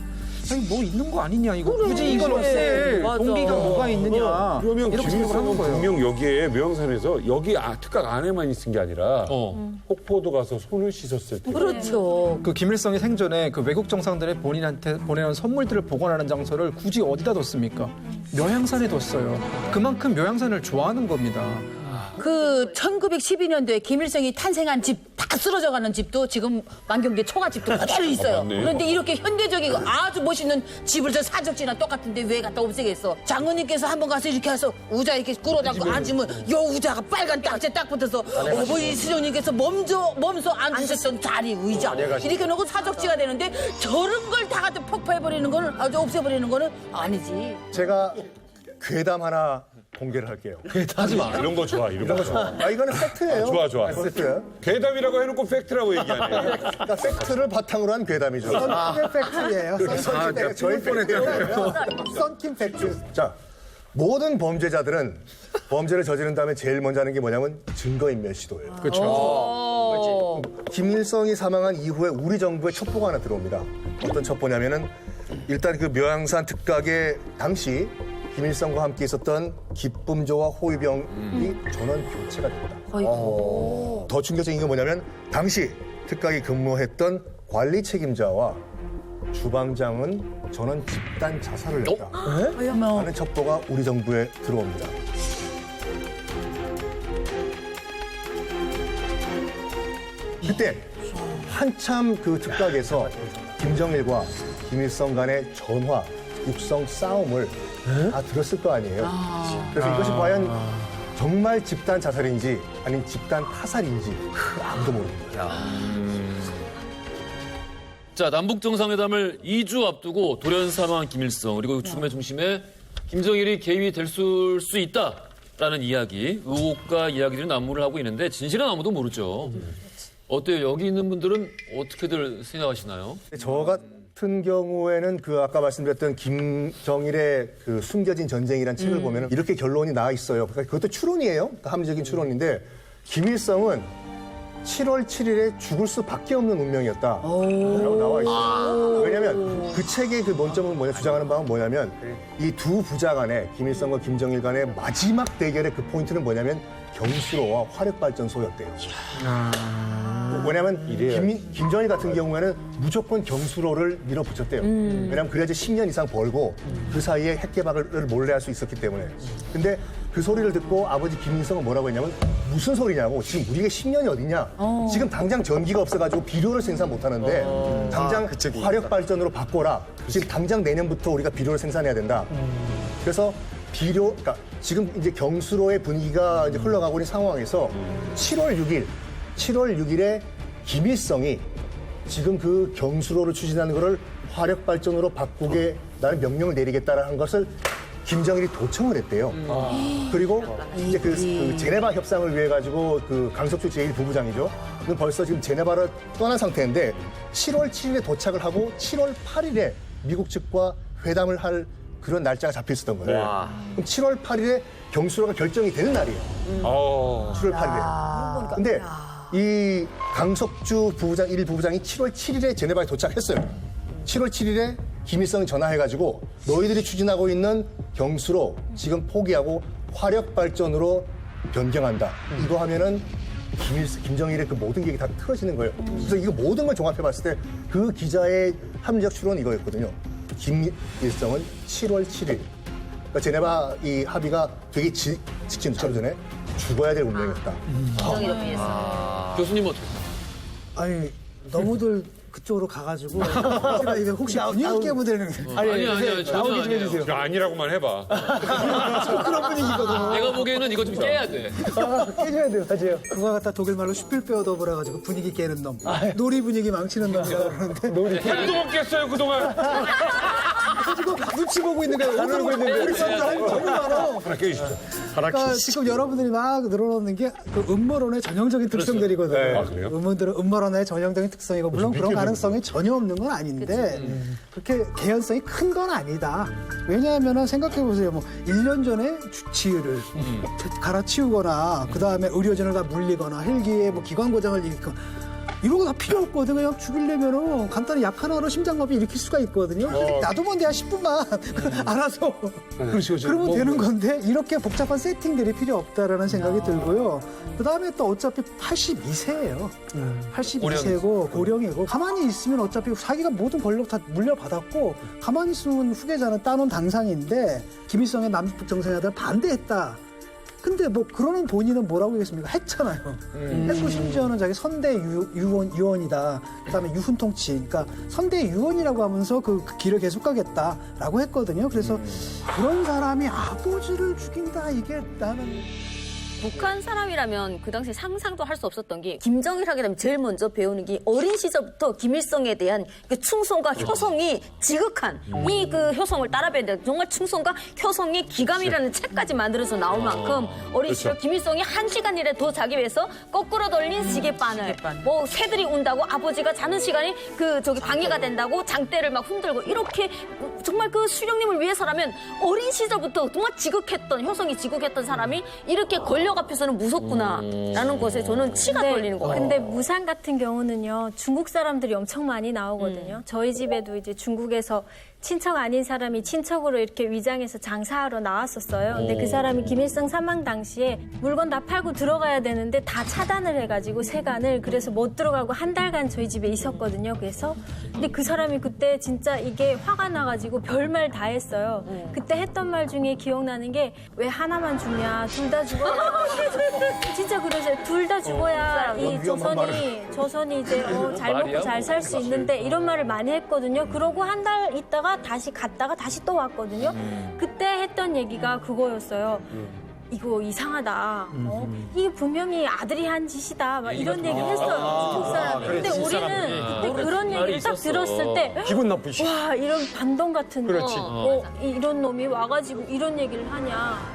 아니 뭐 있는 거 아니냐 이거 굳이 이걸 없앨 동기가 뭐가 있느냐 그러면 이렇게 생각을 하는 김일성은 거예요. 분명 여기에 묘양산에서 여기 특각 안에만 있은 게 아니라 폭포도 가서 손을 씻었을 텐데. 그렇죠. 그 김일성이 생전에 그 외국 정상들의 본인한테 보내는 선물들을 보관하는 장소를 굳이 어디다 뒀습니까? 묘양산에 뒀어요. 그만큼 묘양산을 좋아하는 겁니다. 그 1912년도에 김일성이 탄생한 집 다 쓰러져가는 집도 지금 만경대 초가집도 그대로 있어요. 맞네. 그런데 이렇게 현대적이고 아주 멋있는 집을 저 사적지나 똑같은데 왜 갖다 없애겠어? 장모님께서 한번 가서 이렇게 해서 의자 이렇게 끌어잡고 앉으면 요 의자가 빨간 딱지 딱 붙어서 어버이 수령님께서 몸소 앉으셨던 자리 의자 이렇게 놓고 사적지가 되는데 저런 걸 다 갖다 폭파해버리는 거는 아주 없애버리는 거는 아니지. 제가 괴담 하나 공개를 할게요. 하지 마. 이런 거 좋아. 이런 거 좋아. 이거는 팩트예요. 좋아. 팩트예요. 괴담이라고 해놓고 팩트라고 얘기하네. 그러니까 팩트를 바탕으로 한 괴담이죠. 썬킴의 팩트예요. 썬킴 팩트. 저희 썬킴 팩트. 자, 모든 범죄자들은 범죄를 저지른 다음에 제일 먼저 하는 게 뭐냐면 증거인멸 시도예요. 그렇죠. 김일성이 사망한 이후에 우리 정부에 첩보가 하나 들어옵니다. 어떤 첩보냐면은 일단 그 묘양산 특각에 당시 김일성과 함께 있었던 기쁨조와 호위병이 전원 교체가 됩니다. 더 충격적인 게 뭐냐면 당시 특각이 근무했던 관리 책임자와 주방장은 전원 집단 자살을 했다. 하는 첩보가 우리 정부에 들어옵니다. 그때 한참 그 특각에서 김정일과 김일성 간의 전화, 육성 싸움을 다 들었을 거 아니에요. 그래서 이것이 과연 정말 집단 자살인지 아니면 집단 타살인지 아무도 모릅니다. 자, 남북 정상회담을 2주 앞두고 돌연 사망한 김일성 그리고 죽음의 중심에 김정일이 개입이 될 수 있다라는 이야기, 의혹과 이야기들이 난무를 하고 있는데 진실은 아무도 모르죠. 어때요? 여기 있는 분들은 어떻게들 생각하시나요? 저 같은 경우에는 그 아까 말씀드렸던 김정일의 그 숨겨진 전쟁이라는 책을 보면 이렇게 결론이 나와 있어요. 그러니까 그것도 추론이에요. 합리적인 추론인데 김일성은 7월 7일에 죽을 수밖에 없는 운명이었다. 라고 나와 있어요. 왜냐하면 그 책의 그 논점은 주장하는 바는 뭐냐면 이 두 부자 간의 김일성과 김정일 간의 마지막 대결의 그 포인트는 뭐냐면 경수로와 화력발전소였대요. 왜냐하면 김정일 같은 경우에는 무조건 경수로를 밀어붙였대요. 왜냐하면 그래야지 10년 이상 벌고 그 사이에 핵개박을 몰래 할 수 있었기 때문에. 근데 그 소리를 듣고 아버지 김일성은 뭐라고 했냐면 무슨 소리냐고 지금 우리가 10년이 어디냐. 지금 당장 전기가 없어가지고 비료를 생산 못하는데 당장 화력발전으로 바꿔라. 지금 당장 내년부터 우리가 비료를 생산해야 된다. 그래서 그러니까 지금 이제 경수로의 분위기가 이제 흘러가고 있는 상황에서 7월 6일에 김일성이 지금 그 경수로를 추진하는 것을 화력발전으로 바꾸게 나는 명령을 내리겠다라는 것을 김정일이 도청을 했대요. 그리고 이제 그 제네바 협상을 위해 가지고 그 강석주 제1부부장이죠. 벌써 지금 제네바를 떠난 상태인데 7월 7일에 도착을 하고 7월 8일에 미국 측과 회담을 할 그런 날짜가 잡혀 있었던 거예요. 그럼 7월 8일에 경수로가 결정이 되는 날이에요. 7월 8일에. 근데 이 강석주 부부장, 1부부장이 7월 7일에 제네바에 도착했어요. 7월 7일에 김일성이 전화해가지고 너희들이 추진하고 있는 경수로 지금 포기하고 화력발전으로 변경한다. 이거 하면은 김정일의 그 모든 계획이 다 틀어지는 거예요. 그래서 이거 모든 걸 종합해봤을 때 그 기자의 합리적 추론은 이거였거든요. 김일성은 7월 7일, 그러니까 제네바 이 합의가 되기 직전 전에 죽어야 될 운명이었다. 김정일을 위해서. 교수님 어떻게 아니 너무들 그쪽으로 가가지고 제가 이게 혹시 분위기 깨부되는 아니, 나오게 좀 해주세요. 아니라고만 해봐. 그런 분위기거든요. 내가 보기에는 이거 좀 깨야 돼. 깨줘야 돼요, 맞아요. 그거 갖다 독일말로 슈필페어더브라 가지고 분위기 깨는 놈, 놀이 분위기 망치는 놈이라 그러는데 그동안 깼어요, 그동안. 가지고 눈치 보고 있는 거예요. 오늘 있는데 우리 사람들 너무 많아. 하나 깨주시죠. 그러니까 지금 여러분들이 막 늘어놓는 게 그 음모론의 전형적인 특성들이거든요. 네. 아, 그래요? 음모론의 전형적인 특성이고 물론 그런 가능성이 전혀 없는 건 아닌데 그렇게 개연성이 큰 건 아니다. 왜냐하면 생각해보세요. 뭐 1년 전에 주치의를 갈아치우거나 그다음에 의료진을 다 물리거나 헬기에 뭐 기관 고장을 일으키거나 이런 거 다 필요 없거든. 그냥 죽이려면은 간단히 약 하나로 심장마비 일으킬 수가 있거든요. 놔두면 돼, 한 10분만 알아서. 그러면 되는 건데 이렇게 복잡한 세팅들이 필요 없다라는 생각이 들고요. 그다음에 또 어차피 82세예요. 82세고 고령이고 가만히 있으면 어차피 자기가 모든 권력 다 물려받았고 가만히 있으면 후계자는 따놓은 당상인데 김일성의 남북 정상회담을 반대했다. 근데 뭐 그러는 본인은 뭐라고 하겠습니까? 했잖아요. 했고 심지어는 자기 선대 유언이다. 그다음에 유훈통치. 그러니까 선대 유언이라고 하면서 그 길을 계속 가겠다라고 했거든요. 그래서 그런 사람이 아버지를 죽인다. 이게 나는 북한 사람이라면 그 당시 상상도 할 수 없었던 게 김정일 하게 되면 제일 먼저 배우는 게 어린 시절부터 김일성에 대한 그 충성과 효성이 지극한 이 그 효성을 따라배야 돼. 정말 충성과 효성이 기감이라는 책까지 만들어서 나올 만큼 어린 시절 김일성이 1시간이라도 더 자기 위해서 거꾸로 돌린 시계바늘 뭐 새들이 운다고 아버지가 자는 시간이 그 저기 방해가 된다고 장대를 막 흔들고 이렇게 정말 그 수령님을 위해서라면 어린 시절부터 정말 지극했던 효성이 지극했던 사람이 이렇게 권력 앞에서는 무섭구나라는 것에 저는 치가 떨리는 거예요. 근데 무산 같은 경우는요, 중국 사람들이 엄청 많이 나오거든요. 저희 집에도 이제 중국에서 친척 아닌 사람이 친척으로 이렇게 위장해서 장사하러 나왔었어요. 근데 그 사람이 김일성 사망 당시에 물건 다 팔고 들어가야 되는데 다 차단을 해가지고 세관을, 그래서 못 들어가고 한 달간 저희 집에 있었거든요. 그래서 근데 그 사람이 그때 진짜 이게 화가 나가지고 별말 다 했어요. 그때 했던 말 중에 기억나는 게 왜 하나만 주냐, 둘 다 죽어야 진짜 그러세요. 둘 다 죽어야 이 조선이 이제 잘 먹고 잘 살 수 있는데 이런 말을 많이 했거든요. 그러고 한 달 있다가 다시 갔다가 다시 또 왔거든요. 그때 했던 얘기가 그거였어요. 이거 이상하다. 이게 분명히 아들이 한 짓이다. 막 이런 얘기를 했어요. 중국 사람이. 근데 우리는 그때 그런 얘기를 딱 들었을 때 기분 나쁘지. 와, 이런 반동 같은 그렇지. 이런 놈이 와가지고 이런 얘기를 하냐.